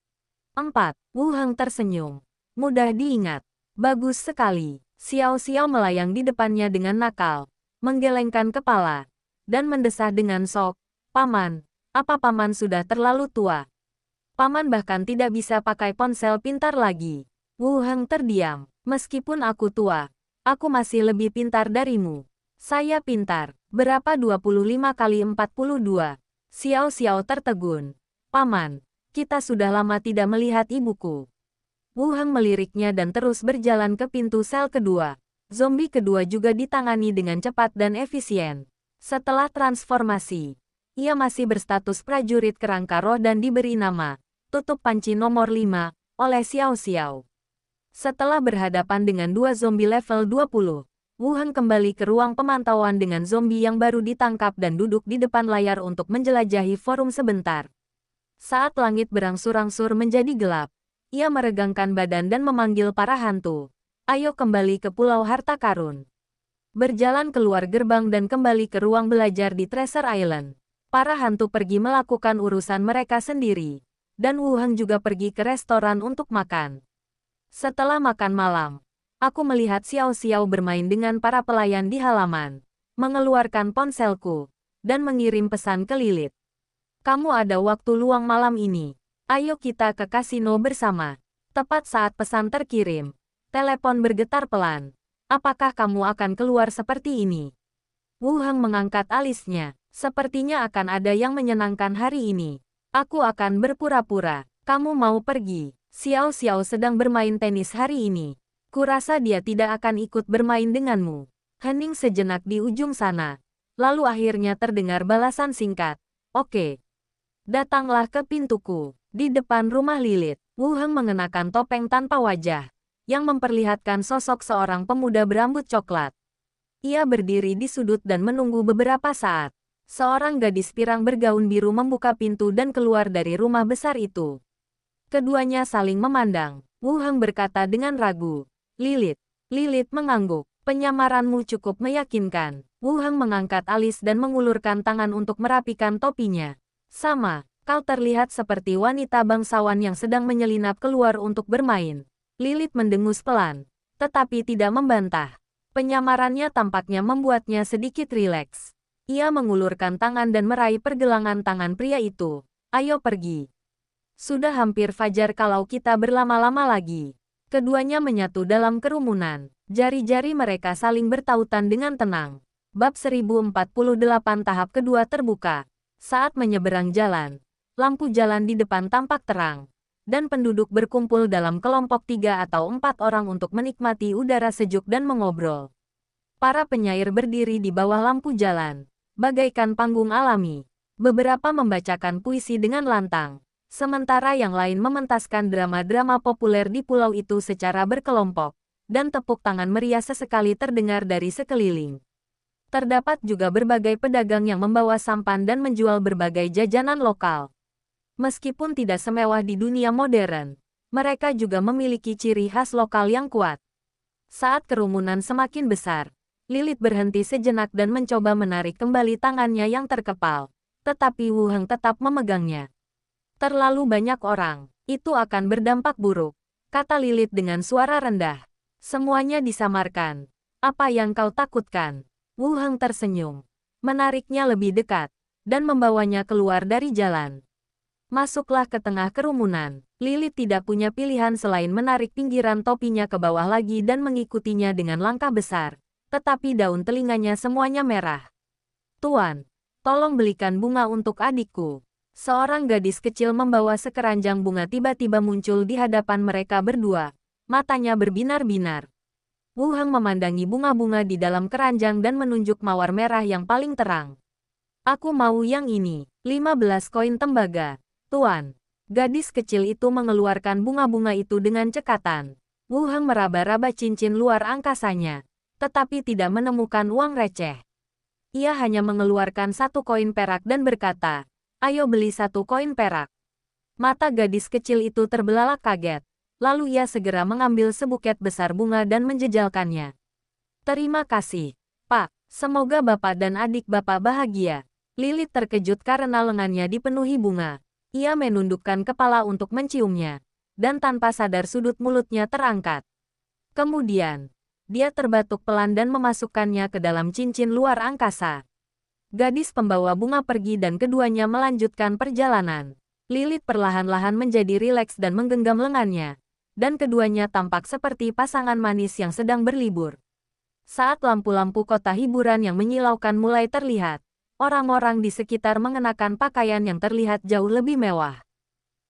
4. Wu Heng tersenyum. Mudah diingat. Bagus sekali. Xiao Xiao melayang di depannya dengan nakal, menggelengkan kepala, dan mendesah dengan sok. Paman, apa paman sudah terlalu tua? Paman bahkan tidak bisa pakai ponsel pintar lagi. Wu Heng terdiam. Meskipun aku tua, aku masih lebih pintar darimu. Saya pintar. Berapa 25 kali 42? Xiao Xiao tertegun. Paman, kita sudah lama tidak melihat ibuku. Wu Heng meliriknya dan terus berjalan ke pintu sel kedua. Zombie kedua juga ditangani dengan cepat dan efisien. Setelah transformasi, ia masih berstatus prajurit kerangka roh dan diberi nama Tutup Panci nomor 5 oleh Xiao Xiao. Setelah berhadapan dengan dua zombie level 20, Wu Heng kembali ke ruang pemantauan dengan zombie yang baru ditangkap dan duduk di depan layar untuk menjelajahi forum sebentar. Saat langit berangsur-angsur menjadi gelap, ia meregangkan badan dan memanggil para hantu. Ayo kembali ke Pulau Harta Karun. Berjalan keluar gerbang dan kembali ke ruang belajar di Treasure Island. Para hantu pergi melakukan urusan mereka sendiri. Dan Wu Heng juga pergi ke restoran untuk makan. Setelah makan malam, aku melihat Xiao Xiao bermain dengan para pelayan di halaman, mengeluarkan ponselku, dan mengirim pesan ke Lilith. Kamu ada waktu luang malam ini. Ayo kita ke kasino bersama. Tepat saat pesan terkirim, telepon bergetar pelan. Apakah kamu akan keluar seperti ini? Wu Heng mengangkat alisnya. Sepertinya akan ada yang menyenangkan hari ini. Aku akan berpura-pura. Kamu mau pergi? Xiao Xiao sedang bermain tenis hari ini. Kurasa dia tidak akan ikut bermain denganmu. Hening sejenak di ujung sana. Lalu akhirnya terdengar balasan singkat. Oke. Datanglah ke pintuku. Di depan rumah Lilith, Wu Heng mengenakan topeng tanpa wajah, yang memperlihatkan sosok seorang pemuda berambut coklat. Ia berdiri di sudut dan menunggu beberapa saat. Seorang gadis pirang bergaun biru membuka pintu dan keluar dari rumah besar itu. Keduanya saling memandang. Wu Heng berkata dengan ragu. Lilith. Lilith mengangguk. Penyamaranmu cukup meyakinkan. Wu Heng mengangkat alis dan mengulurkan tangan untuk merapikan topinya. Sama, kau terlihat seperti wanita bangsawan yang sedang menyelinap keluar untuk bermain. Lilith mendengus pelan, tetapi tidak membantah. Penyamarannya tampaknya membuatnya sedikit rileks. Ia mengulurkan tangan dan meraih pergelangan tangan pria itu. Ayo pergi. Sudah hampir fajar kalau kita berlama-lama lagi. Keduanya menyatu dalam kerumunan. Jari-jari mereka saling bertautan dengan tenang. Bab 1048 tahap kedua terbuka. Saat menyeberang jalan, lampu jalan di depan tampak terang, dan penduduk berkumpul dalam kelompok 3 atau 4 orang untuk menikmati udara sejuk dan mengobrol. Para penyair berdiri di bawah lampu jalan, bagaikan panggung alami. Beberapa membacakan puisi dengan lantang, sementara yang lain mementaskan drama-drama populer di pulau itu secara berkelompok, dan tepuk tangan meriah sesekali terdengar dari sekeliling. Terdapat juga berbagai pedagang yang membawa sampan dan menjual berbagai jajanan lokal. Meskipun tidak semewah di dunia modern, mereka juga memiliki ciri khas lokal yang kuat. Saat kerumunan semakin besar, Lilith berhenti sejenak dan mencoba menarik kembali tangannya yang terkepal. Tetapi Wu Heng tetap memegangnya. Terlalu banyak orang, itu akan berdampak buruk, kata Lilith dengan suara rendah. Semuanya disamarkan. Apa yang kau takutkan? Wu Heng tersenyum. menariknya lebih dekat, dan membawanya keluar dari jalan. Masuklah ke tengah kerumunan. Lilith tidak punya pilihan selain menarik pinggiran topinya ke bawah lagi dan mengikutinya dengan langkah besar. Tetapi daun telinganya semuanya merah. Tuan, tolong belikan bunga untuk adikku. Seorang gadis kecil membawa sekeranjang bunga tiba-tiba muncul di hadapan mereka berdua. Matanya berbinar-binar. Wu Heng memandangi bunga-bunga di dalam keranjang dan menunjuk mawar merah yang paling terang. Aku mau yang ini, 15 koin tembaga. Tuan, gadis kecil itu mengeluarkan bunga-bunga itu dengan cekatan. Wu Heng meraba-raba cincin luar angkasanya, tetapi tidak menemukan uang receh. Ia hanya mengeluarkan 1 koin perak dan berkata, ayo beli 1 koin perak. Mata gadis kecil itu terbelalak kaget, lalu ia segera mengambil sebuket besar bunga dan menjejalkannya. Terima kasih, Pak. Semoga Bapak dan adik Bapak bahagia. Lilith terkejut karena lengannya dipenuhi bunga. Ia menundukkan kepala untuk menciumnya, dan tanpa sadar sudut mulutnya terangkat. Kemudian, dia terbatuk pelan dan memasukkannya ke dalam cincin luar angkasa. Gadis pembawa bunga pergi dan keduanya melanjutkan perjalanan. Lilith perlahan-lahan menjadi rileks dan menggenggam lengannya, dan keduanya tampak seperti pasangan manis yang sedang berlibur. Saat lampu-lampu kota hiburan yang menyilaukan mulai terlihat, orang-orang di sekitar mengenakan pakaian yang terlihat jauh lebih mewah.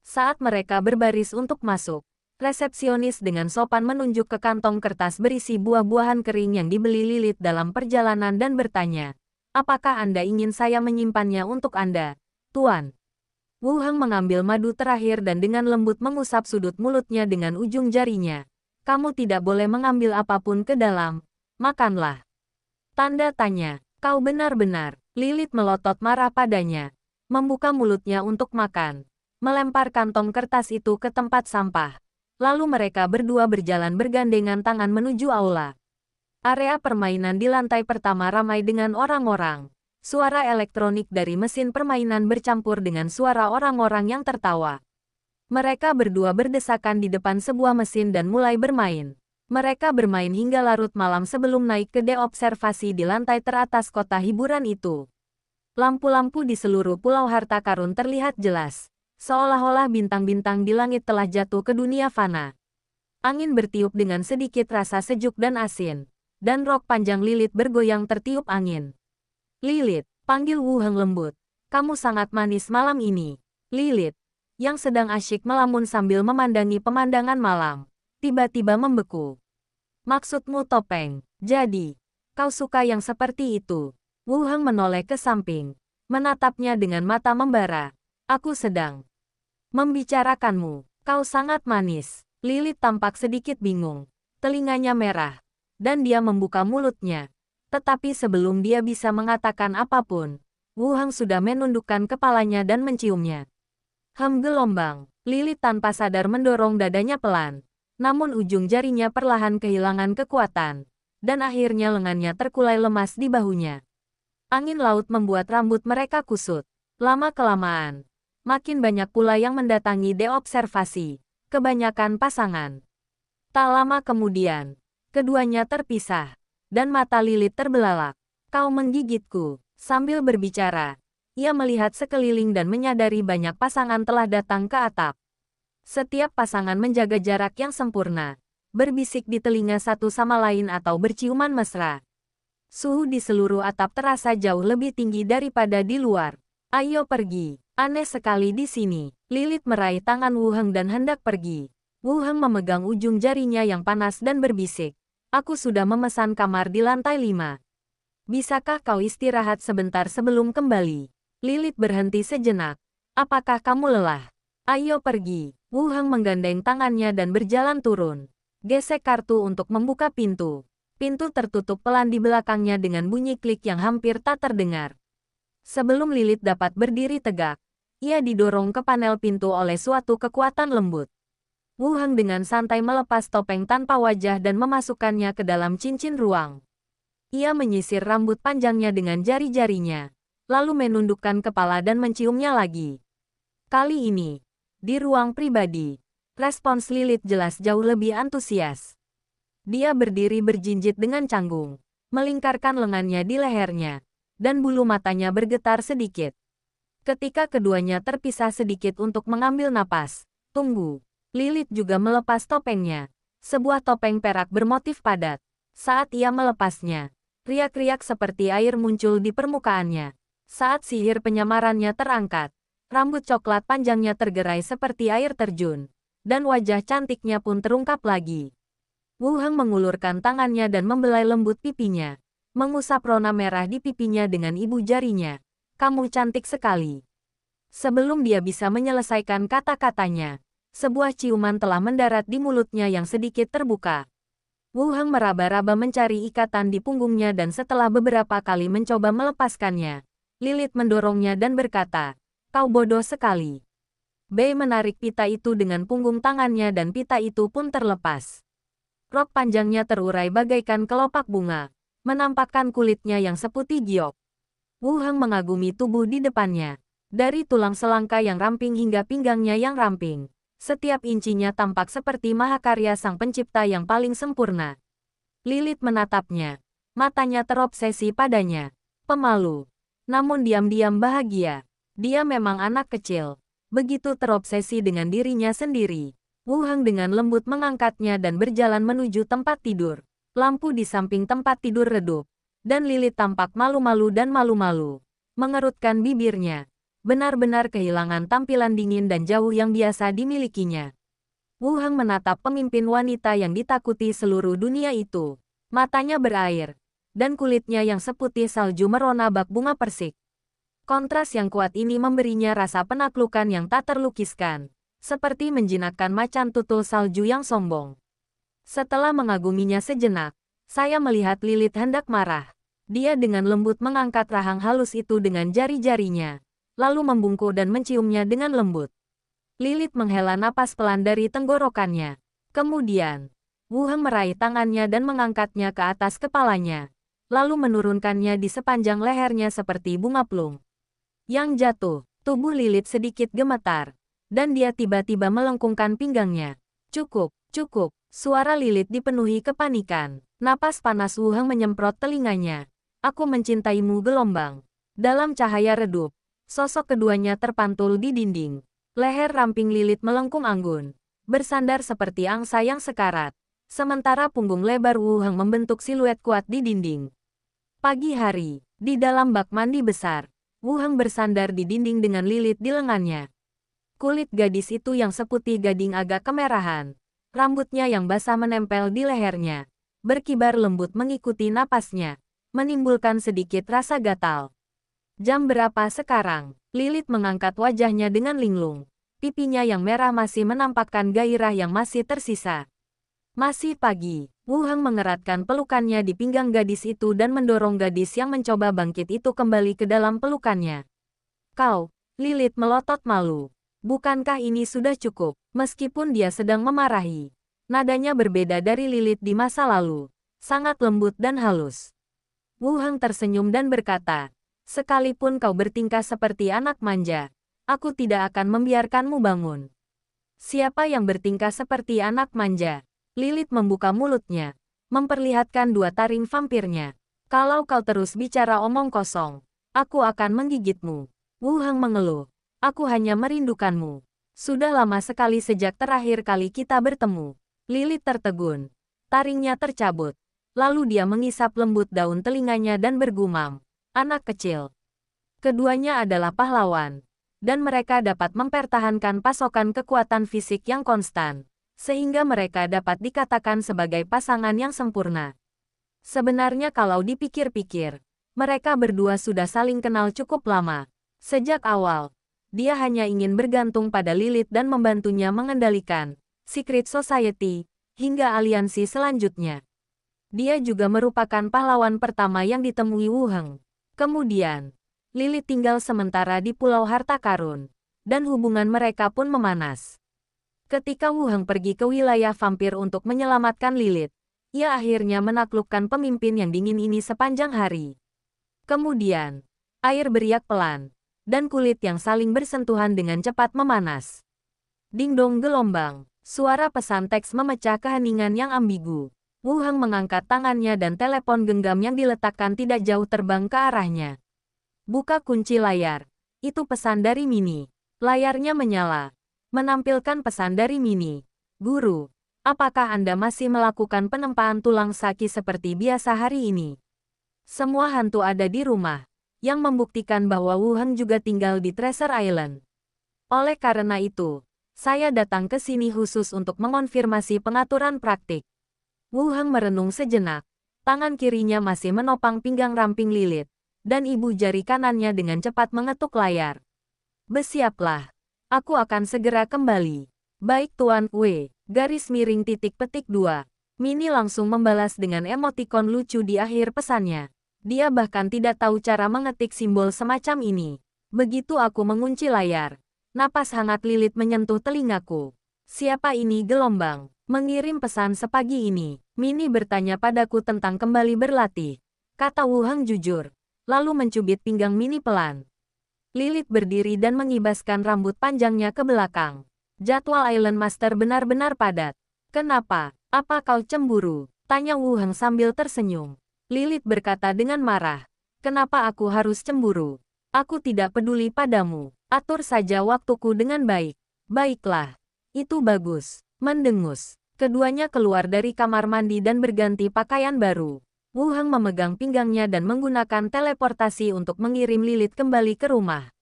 Saat mereka berbaris untuk masuk, resepsionis dengan sopan menunjuk ke kantong kertas berisi buah-buahan kering yang dibeli Lilith dalam perjalanan dan bertanya, apakah Anda ingin saya menyimpannya untuk Anda, Tuan? Wu Heng mengambil madu terakhir dan dengan lembut mengusap sudut mulutnya dengan ujung jarinya. Kamu tidak boleh mengambil apapun ke dalam. Makanlah. Tanda tanya. Kau benar-benar. Lilith melotot marah padanya. Membuka mulutnya untuk makan. Melempar kantong kertas itu ke tempat sampah. Lalu mereka berdua berjalan bergandengan tangan menuju aula. Area permainan di lantai pertama ramai dengan orang-orang. Suara elektronik dari mesin permainan bercampur dengan suara orang-orang yang tertawa. Mereka berdua berdesakan di depan sebuah mesin dan mulai bermain. Mereka bermain hingga larut malam sebelum naik ke dek observasi di lantai teratas kota hiburan itu. Lampu-lampu di seluruh pulau harta karun terlihat jelas, seolah-olah bintang-bintang di langit telah jatuh ke dunia fana. Angin bertiup dengan sedikit rasa sejuk dan asin, dan rok panjang Lilith bergoyang tertiup angin. Lilith, panggil Wu Heng lembut. Kamu sangat manis malam ini. Lilith, yang sedang asyik melamun sambil memandangi pemandangan malam, tiba-tiba membeku. Maksudmu topeng, jadi, kau suka yang seperti itu? Wu Heng menoleh ke samping, menatapnya dengan mata membara. Aku sedang membicarakanmu, kau sangat manis. Lilith tampak sedikit bingung, telinganya merah, dan dia membuka mulutnya. Tetapi sebelum dia bisa mengatakan apapun, Wu Heng sudah menundukkan kepalanya dan menciumnya. Gelombang. Lilith tanpa sadar mendorong dadanya pelan, namun ujung jarinya perlahan kehilangan kekuatan, dan akhirnya lengannya terkulai lemas di bahunya. Angin laut membuat rambut mereka kusut. Lama-kelamaan, makin banyak pula yang mendatangi dek observasi, kebanyakan pasangan. Tak lama kemudian, keduanya terpisah. Dan mata Lilith terbelalak. Kau menggigitku. Sambil berbicara, ia melihat sekeliling dan menyadari banyak pasangan telah datang ke atap. Setiap pasangan menjaga jarak yang sempurna, berbisik di telinga satu sama lain atau berciuman mesra. Suhu di seluruh atap terasa jauh lebih tinggi daripada di luar. Ayo pergi. Aneh sekali di sini. Lilith meraih tangan Wu Heng dan hendak pergi. Wu Heng memegang ujung jarinya yang panas dan berbisik. Aku sudah memesan kamar di lantai 5. Bisakah kau istirahat sebentar sebelum kembali? Lilith berhenti sejenak. Apakah kamu lelah? Ayo pergi. Wu Heng menggandeng tangannya dan berjalan turun. Gesek kartu untuk membuka pintu. Pintu tertutup pelan di belakangnya dengan bunyi klik yang hampir tak terdengar. Sebelum Lilith dapat berdiri tegak, ia didorong ke panel pintu oleh suatu kekuatan lembut. Wu Heng dengan santai melepas topeng tanpa wajah dan memasukkannya ke dalam cincin ruang. Ia menyisir rambut panjangnya dengan jari-jarinya, lalu menundukkan kepala dan menciumnya lagi. Kali ini, di ruang pribadi, respons Lilith jelas jauh lebih antusias. Dia berdiri berjinjit dengan canggung, melingkarkan lengannya di lehernya, dan bulu matanya bergetar sedikit. Ketika keduanya terpisah sedikit untuk mengambil napas, tunggu. Lilith juga melepas topengnya. Sebuah topeng perak bermotif padat. Saat ia melepasnya, riak-riak seperti air muncul di permukaannya. Saat sihir penyamarannya terangkat, rambut coklat panjangnya tergerai seperti air terjun, dan wajah cantiknya pun terungkap lagi. Wu Heng mengulurkan tangannya dan membelai lembut pipinya, mengusap rona merah di pipinya dengan ibu jarinya. Kamu cantik sekali. Sebelum dia bisa menyelesaikan kata-katanya, sebuah ciuman telah mendarat di mulutnya yang sedikit terbuka. Wu Heng meraba-raba mencari ikatan di punggungnya dan setelah beberapa kali mencoba melepaskannya, Lilith mendorongnya dan berkata, "Kau bodoh sekali." Bei menarik pita itu dengan punggung tangannya dan pita itu pun terlepas. Rok panjangnya terurai bagaikan kelopak bunga, menampakkan kulitnya yang seputih giok. Wu Heng mengagumi tubuh di depannya. Dari tulang selangka yang ramping hingga pinggangnya yang ramping, setiap incinya tampak seperti mahakarya sang pencipta yang paling sempurna. Lilith menatapnya. Matanya terobsesi padanya. Pemalu. Namun diam-diam bahagia. Dia memang anak kecil. Begitu terobsesi dengan dirinya sendiri. Wu Heng dengan lembut mengangkatnya dan berjalan menuju tempat tidur. Lampu di samping tempat tidur redup. Dan Lilith tampak malu-malu dan malu-malu. Mengerutkan bibirnya. Benar-benar kehilangan tampilan dingin dan jauh yang biasa dimilikinya. Wu Heng menatap pemimpin wanita yang ditakuti seluruh dunia itu. Matanya berair. Dan kulitnya yang seputih salju merona bak bunga persik. Kontras yang kuat ini memberinya rasa penaklukan yang tak terlukiskan. Seperti menjinakkan macan tutul salju yang sombong. Setelah mengaguminya sejenak, saya melihat Lilith hendak marah. Dia dengan lembut mengangkat rahang halus itu dengan jari-jarinya, lalu membungkuk dan menciumnya dengan lembut. Lilith menghela napas pelan dari tenggorokannya. Kemudian, Wu Heng meraih tangannya dan mengangkatnya ke atas kepalanya, lalu menurunkannya di sepanjang lehernya seperti bunga plum. Yang jatuh, tubuh Lilith sedikit gemetar, dan dia tiba-tiba melengkungkan pinggangnya. Cukup, cukup. Suara Lilith dipenuhi kepanikan. Napas panas Wu Heng menyemprot telinganya. Aku mencintaimu gelombang. Dalam cahaya redup, sosok keduanya terpantul di dinding. Leher ramping Lilith melengkung anggun, bersandar seperti angsa yang sekarat. Sementara punggung lebar Wu Heng membentuk siluet kuat di dinding. Pagi hari, di dalam bak mandi besar, Wu Heng bersandar di dinding dengan Lilith di lengannya. Kulit gadis itu yang seputih gading agak kemerahan. Rambutnya yang basah menempel di lehernya, berkibar lembut mengikuti napasnya, menimbulkan sedikit rasa gatal. Jam berapa sekarang? Lilith mengangkat wajahnya dengan linglung. Pipinya yang merah masih menampakkan gairah yang masih tersisa. Masih pagi. Wu Heng mengeratkan pelukannya di pinggang gadis itu dan mendorong gadis yang mencoba bangkit itu kembali ke dalam pelukannya. Kau, Lilith melotot malu. Bukankah ini sudah cukup? Meskipun dia sedang memarahi, nadanya berbeda dari Lilith di masa lalu, sangat lembut dan halus. Wu Heng tersenyum dan berkata, sekalipun kau bertingkah seperti anak manja, aku tidak akan membiarkanmu bangun. Siapa yang bertingkah seperti anak manja? Lilith membuka mulutnya, memperlihatkan dua taring vampirnya. Kalau kau terus bicara omong kosong, aku akan menggigitmu. Wu Heng mengeluh. Aku hanya merindukanmu. Sudah lama sekali sejak terakhir kali kita bertemu. Lilith tertegun. Taringnya tercabut. Lalu dia mengisap lembut daun telinganya dan bergumam. Anak kecil. Keduanya adalah pahlawan. Dan mereka dapat mempertahankan pasokan kekuatan fisik yang konstan. Sehingga mereka dapat dikatakan sebagai pasangan yang sempurna. Sebenarnya kalau dipikir-pikir, mereka berdua sudah saling kenal cukup lama. Sejak awal, dia hanya ingin bergantung pada Lilith dan membantunya mengendalikan Secret Society hingga aliansi selanjutnya. Dia juga merupakan pahlawan pertama yang ditemui Wu Heng. Kemudian, Lilith tinggal sementara di Pulau Harta Karun, dan hubungan mereka pun memanas. Ketika Wu Heng pergi ke wilayah vampir untuk menyelamatkan Lilith, ia akhirnya menaklukkan pemimpin yang dingin ini sepanjang hari. Kemudian, air beriak pelan, dan kulit yang saling bersentuhan dengan cepat memanas. Ding-dong gelombang. Suara pesan teks memecah keheningan yang ambigu. Wu Heng mengangkat tangannya dan telepon genggam yang diletakkan tidak jauh terbang ke arahnya. Buka kunci layar. Itu pesan dari Mini. Layarnya menyala. Menampilkan pesan dari Mini. Guru, apakah Anda masih melakukan penempaan tulang Saki seperti biasa hari ini? Semua hantu ada di rumah, yang membuktikan bahwa Wu Heng juga tinggal di Treasure Island. Oleh karena itu, saya datang ke sini khusus untuk mengonfirmasi pengaturan praktik. Wu Heng merenung sejenak. Tangan kirinya masih menopang pinggang ramping Lilith, dan ibu jari kanannya dengan cepat mengetuk layar. Bersiaplah. Aku akan segera kembali. Baik Tuan W. Garis miring titik petik 2. Mini langsung membalas dengan emotikon lucu di akhir pesannya. Dia bahkan tidak tahu cara mengetik simbol semacam ini. Begitu aku mengunci layar, napas hangat Lilith menyentuh telingaku. Siapa ini gelombang? Mengirim pesan sepagi ini. Mini bertanya padaku tentang kembali berlatih. Kata Wu Heng jujur. Lalu mencubit pinggang Mini pelan. Lilith berdiri dan mengibaskan rambut panjangnya ke belakang. Jadwal Island Master benar-benar padat. Kenapa? Apa kau cemburu? Tanya Wu Heng sambil tersenyum. Lilith berkata dengan marah. Kenapa aku harus cemburu? Aku tidak peduli padamu. Atur saja waktuku dengan baik. Baiklah. Itu bagus. Mendengus. Keduanya keluar dari kamar mandi dan berganti pakaian baru. Wu Heng memegang pinggangnya dan menggunakan teleportasi untuk mengirim Lilith kembali ke rumah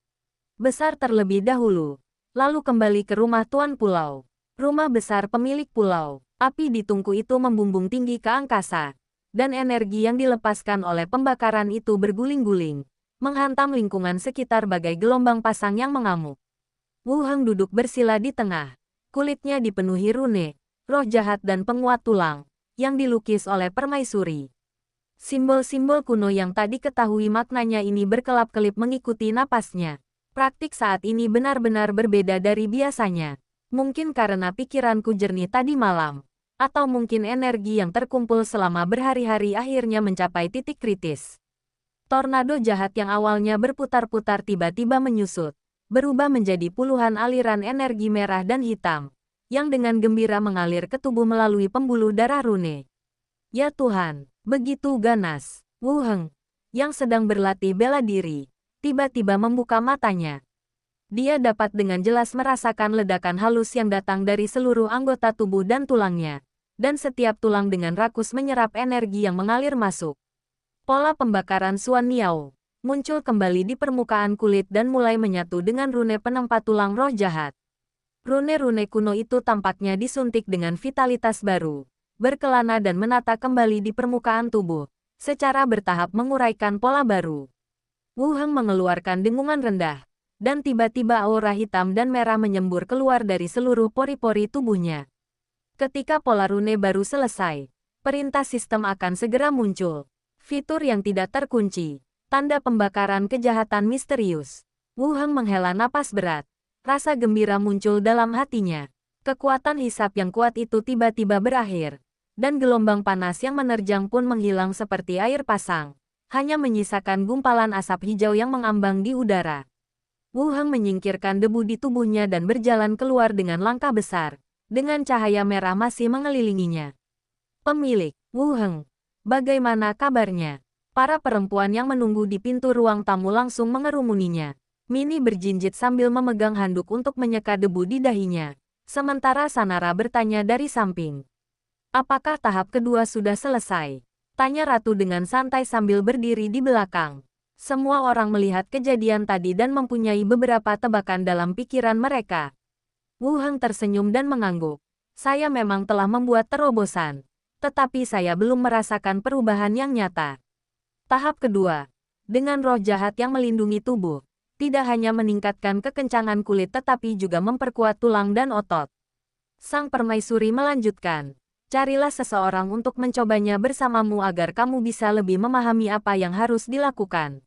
besar terlebih dahulu. Lalu kembali ke rumah Tuan Pulau. Rumah besar pemilik pulau. Api di tungku itu membumbung tinggi ke angkasa. Dan energi yang dilepaskan oleh pembakaran itu berguling-guling, menghantam lingkungan sekitar bagai gelombang pasang yang mengamuk. Wu Heng duduk bersila di tengah. Kulitnya dipenuhi rune, roh jahat dan penguat tulang, yang dilukis oleh permaisuri. Simbol-simbol kuno yang tak diketahui maknanya ini berkelap-kelip mengikuti napasnya. Praktik saat ini benar-benar berbeda dari biasanya. Mungkin karena pikiranku jernih tadi malam. Atau mungkin energi yang terkumpul selama berhari-hari akhirnya mencapai titik kritis. Tornado jahat yang awalnya berputar-putar tiba-tiba menyusut. Berubah menjadi puluhan aliran energi merah dan hitam. Yang dengan gembira mengalir ke tubuh melalui pembuluh darah rune. Ya Tuhan! Begitu ganas, Wu Heng, yang sedang berlatih bela diri, tiba-tiba membuka matanya. Dia dapat dengan jelas merasakan ledakan halus yang datang dari seluruh anggota tubuh dan tulangnya, dan setiap tulang dengan rakus menyerap energi yang mengalir masuk. Pola pembakaran Xuan Niao muncul kembali di permukaan kulit dan mulai menyatu dengan rune penempat tulang roh jahat. Rune-rune kuno itu tampaknya disuntik dengan vitalitas baru. Berkelana dan menata kembali di permukaan tubuh, secara bertahap menguraikan pola baru. Wu Heng mengeluarkan dengungan rendah, dan tiba-tiba aura hitam dan merah menyembur keluar dari seluruh pori-pori tubuhnya. Ketika pola rune baru selesai, perintah sistem akan segera muncul. Fitur yang tidak terkunci, tanda pembakaran kejahatan misterius. Wu Heng menghela napas berat, rasa gembira muncul dalam hatinya. Kekuatan hisap yang kuat itu tiba-tiba berakhir. Dan gelombang panas yang menerjang pun menghilang seperti air pasang, hanya menyisakan gumpalan asap hijau yang mengambang di udara. Wu Heng menyingkirkan debu di tubuhnya dan berjalan keluar dengan langkah besar, dengan cahaya merah masih mengelilinginya. Pemilik, Wu Heng, bagaimana kabarnya? Para perempuan yang menunggu di pintu ruang tamu langsung mengerumuninya. Mini berjinjit sambil memegang handuk untuk menyeka debu di dahinya, sementara Sanara bertanya dari samping. Apakah tahap kedua sudah selesai? Tanya Ratu dengan santai sambil berdiri di belakang. Semua orang melihat kejadian tadi dan mempunyai beberapa tebakan dalam pikiran mereka. Wu Heng tersenyum dan mengangguk. Saya memang telah membuat terobosan. Tetapi saya belum merasakan perubahan yang nyata. Tahap kedua. Dengan roh jahat yang melindungi tubuh. Tidak hanya meningkatkan kekencangan kulit tetapi juga memperkuat tulang dan otot. Sang permaisuri melanjutkan. Carilah seseorang untuk mencobanya bersamamu agar kamu bisa lebih memahami apa yang harus dilakukan.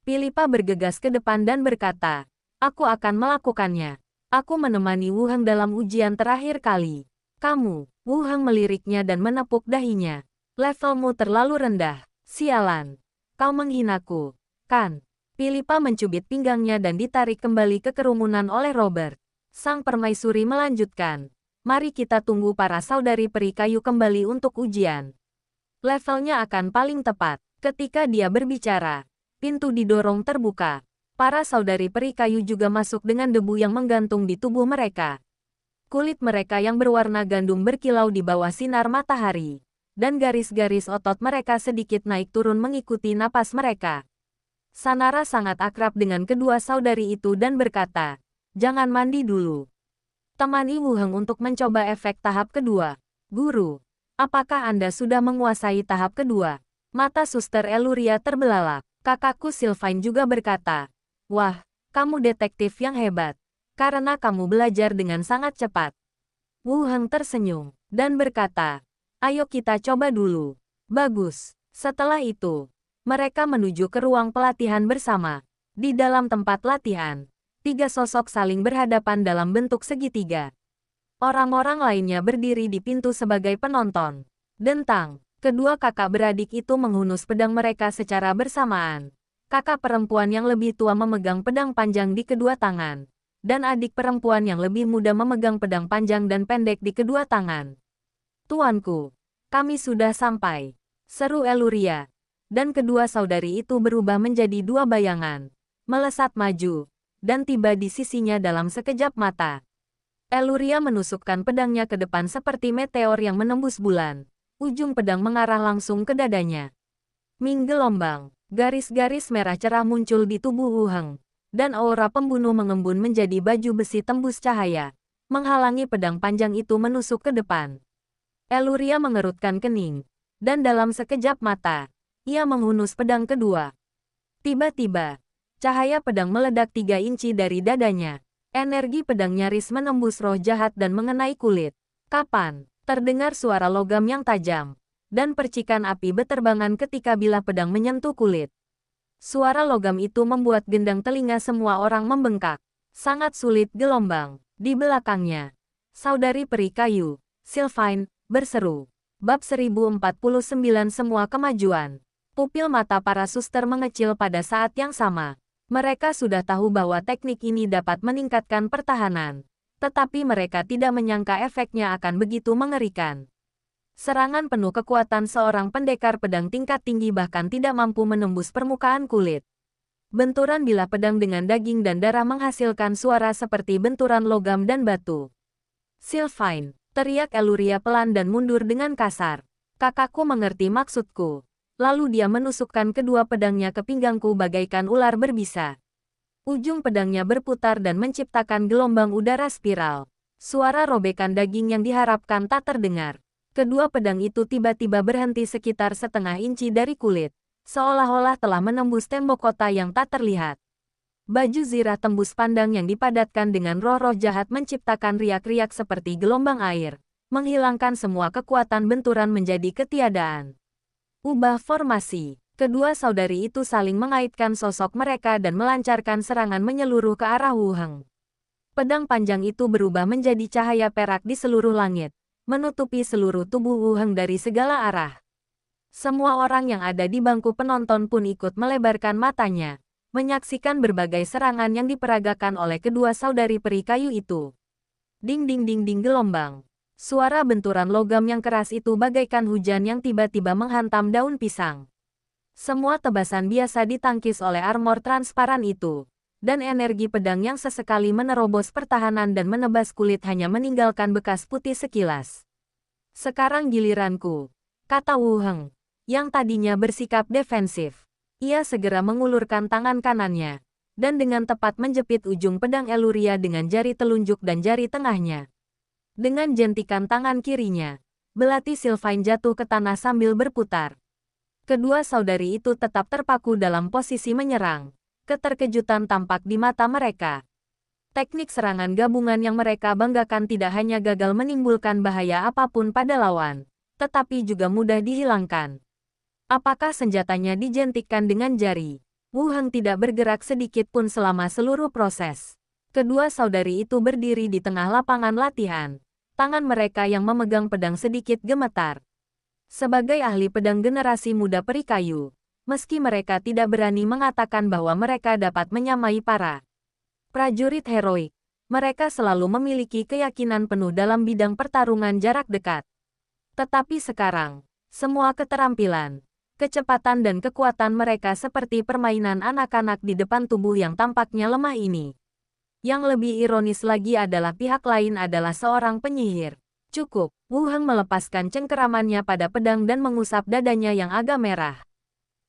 Philippa bergegas ke depan dan berkata, aku akan melakukannya. Aku menemani Wu Heng dalam ujian terakhir kali. Kamu, Wu Heng meliriknya dan menepuk dahinya. Levelmu terlalu rendah. Sialan. Kau menghinaku, kan? Philippa mencubit pinggangnya dan ditarik kembali ke kerumunan oleh Robert. Sang permaisuri melanjutkan. Mari kita tunggu para saudari peri kayu kembali untuk ujian. Levelnya akan paling tepat. Ketika dia berbicara, Pintu didorong terbuka. Para saudari peri kayu juga masuk dengan debu yang menggantung di tubuh mereka. Kulit mereka yang berwarna gandum berkilau di bawah sinar matahari. Dan garis-garis otot mereka sedikit naik turun mengikuti napas mereka. Sanara sangat akrab dengan kedua saudari itu dan berkata, "Jangan mandi dulu. Temani Wu Heng untuk mencoba efek tahap kedua." "Guru, apakah Anda sudah menguasai tahap kedua?" Mata Suster Eluria terbelalak. Kakakku Sylvain juga berkata, "Wah, kamu detektif yang hebat. Karena kamu belajar dengan sangat cepat." Wu Heng tersenyum dan berkata, "Ayo kita coba dulu." "Bagus." Setelah itu, mereka menuju ke ruang pelatihan bersama. Di dalam tempat latihan, 3 sosok saling berhadapan dalam bentuk segitiga. Orang-orang lainnya berdiri di pintu sebagai penonton. Dentang. Kedua kakak beradik itu menghunus pedang mereka secara bersamaan. Kakak perempuan yang lebih tua memegang pedang panjang di kedua tangan. Dan adik perempuan yang lebih muda memegang pedang panjang dan pendek di kedua tangan. "Tuanku, kami sudah sampai," seru Eluria. Dan kedua saudari itu berubah menjadi 2 bayangan. Melesat maju. Dan tiba di sisinya dalam sekejap mata. Eluria menusukkan pedangnya ke depan seperti meteor yang menembus bulan. Ujung pedang mengarah langsung ke dadanya. Ming gelombang. Garis-garis merah cerah muncul di tubuh Wu Heng. Dan aura pembunuh mengembun menjadi baju besi tembus cahaya. Menghalangi pedang panjang itu menusuk ke depan. Eluria mengerutkan kening. Dan dalam sekejap mata, ia menghunus pedang kedua. Tiba-tiba, cahaya pedang meledak 3 inci dari dadanya. Energi pedang nyaris menembus roh jahat dan mengenai kulit. "Kapan?" Terdengar suara logam yang tajam, dan percikan api beterbangan ketika bilah pedang menyentuh kulit. Suara logam itu membuat gendang telinga semua orang membengkak. Sangat sulit gelombang. Di belakangnya, saudari peri kayu, Sylvain, berseru. Bab 1049 Semua Kemajuan. Pupil mata para suster mengecil pada saat yang sama. Mereka sudah tahu bahwa teknik ini dapat meningkatkan pertahanan. Tetapi mereka tidak menyangka efeknya akan begitu mengerikan. Serangan penuh kekuatan seorang pendekar pedang tingkat tinggi bahkan tidak mampu menembus permukaan kulit. Benturan bilah pedang dengan daging dan darah menghasilkan suara seperti benturan logam dan batu. "Sylvain," teriak Eluria pelan dan mundur dengan kasar. "Kakakku mengerti maksudku." Lalu dia menusukkan kedua pedangnya ke pinggangku bagaikan ular berbisa. Ujung pedangnya berputar dan menciptakan gelombang udara spiral. Suara robekan daging yang diharapkan tak terdengar. Kedua pedang itu tiba-tiba berhenti sekitar setengah inci dari kulit. Seolah-olah telah menembus tembok kota yang tak terlihat. Baju zirah tembus pandang yang dipadatkan dengan roh-roh jahat menciptakan riak-riak seperti gelombang air. Menghilangkan semua kekuatan benturan menjadi ketiadaan. Ubah formasi. Kedua saudari itu saling mengaitkan sosok mereka dan melancarkan serangan menyeluruh ke arah Wu Heng. Pedang panjang itu berubah menjadi cahaya perak di seluruh langit, menutupi seluruh tubuh Wu Heng dari segala arah. Semua orang yang ada di bangku penonton pun ikut melebarkan matanya, menyaksikan berbagai serangan yang diperagakan oleh kedua saudari peri kayu itu. Ding ding ding ding gelombang. Suara benturan logam yang keras itu bagaikan hujan yang tiba-tiba menghantam daun pisang. Semua tebasan biasa ditangkis oleh armor transparan itu, dan energi pedang yang sesekali menerobos pertahanan dan menebas kulit hanya meninggalkan bekas putih sekilas. "Sekarang giliranku," kata Wu Heng, yang tadinya bersikap defensif. Ia segera mengulurkan tangan kanannya, dan dengan tepat menjepit ujung pedang Eluria dengan jari telunjuk dan jari tengahnya. Dengan jentikan tangan kirinya, belati Sylvain jatuh ke tanah sambil berputar. Kedua saudari itu tetap terpaku dalam posisi menyerang. Keterkejutan tampak di mata mereka. Teknik serangan gabungan yang mereka banggakan tidak hanya gagal menimbulkan bahaya apapun pada lawan, tetapi juga mudah dihilangkan. Apakah senjatanya dijentikkan dengan jari? Wu Heng tidak bergerak sedikit pun selama seluruh proses. Kedua saudari itu berdiri di tengah lapangan latihan. Tangan mereka yang memegang pedang sedikit gemetar. Sebagai ahli pedang generasi muda peri kayu, meski mereka tidak berani mengatakan bahwa mereka dapat menyamai para prajurit heroik, mereka selalu memiliki keyakinan penuh dalam bidang pertarungan jarak dekat. Tetapi sekarang, semua keterampilan, Kecepatan dan kekuatan mereka seperti permainan anak-anak di depan tubuh yang tampaknya lemah ini. Yang lebih ironis lagi adalah pihak lain adalah seorang penyihir. Cukup, Wu Heng melepaskan cengkeramannya pada pedang dan mengusap dadanya yang agak merah.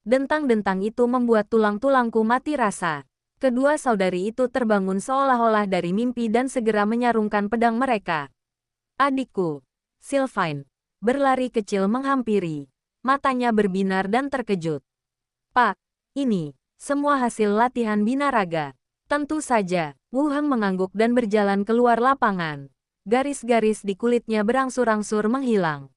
Dentang-dentang itu membuat tulang-tulangku mati rasa. Kedua saudari itu terbangun seolah-olah dari mimpi dan segera menyarungkan pedang mereka. Adikku, Sylvain, berlari kecil menghampiri. Matanya berbinar dan terkejut. Pak, ini, semua hasil latihan binaraga. Tentu saja, Wu Heng mengangguk dan berjalan keluar lapangan. Garis-garis di kulitnya berangsur-angsur menghilang.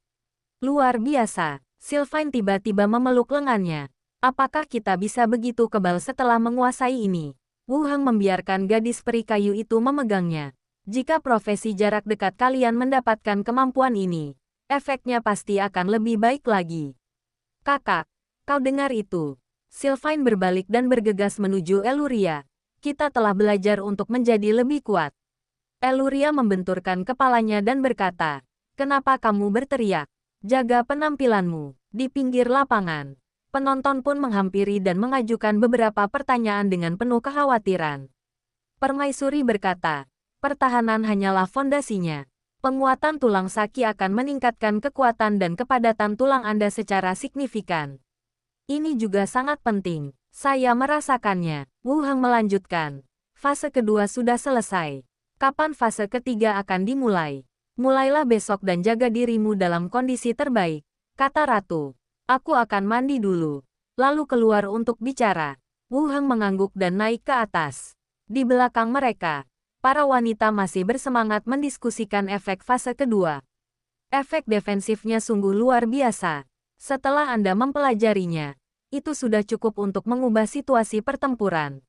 Luar biasa, Sylvain tiba-tiba memeluk lengannya. Apakah kita bisa begitu kebal setelah menguasai ini? Wu Heng membiarkan gadis peri kayu itu memegangnya. Jika profesi jarak dekat kalian mendapatkan kemampuan ini, efeknya pasti akan lebih baik lagi. Kakak, kau dengar itu? Sylvain berbalik dan bergegas menuju Eluria. Kita telah belajar untuk menjadi lebih kuat. Eluria membenturkan kepalanya dan berkata, kenapa kamu berteriak? Jaga penampilanmu. Di pinggir lapangan, penonton pun menghampiri dan mengajukan beberapa pertanyaan dengan penuh kekhawatiran. Permaisuri berkata, pertahanan hanyalah fondasinya. Penguatan tulang saki akan meningkatkan kekuatan dan kepadatan tulang Anda secara signifikan. Ini juga sangat penting. Saya merasakannya. Wu Heng melanjutkan. Fase kedua sudah selesai. Kapan fase ketiga akan dimulai? Mulailah besok dan jaga dirimu dalam kondisi terbaik, kata Ratu. Aku akan mandi dulu, lalu keluar untuk bicara. Wu Heng mengangguk dan naik ke atas. Di belakang mereka, para wanita masih bersemangat mendiskusikan efek fase kedua. Efek defensifnya sungguh luar biasa. Setelah Anda mempelajarinya, itu sudah cukup untuk mengubah situasi pertempuran.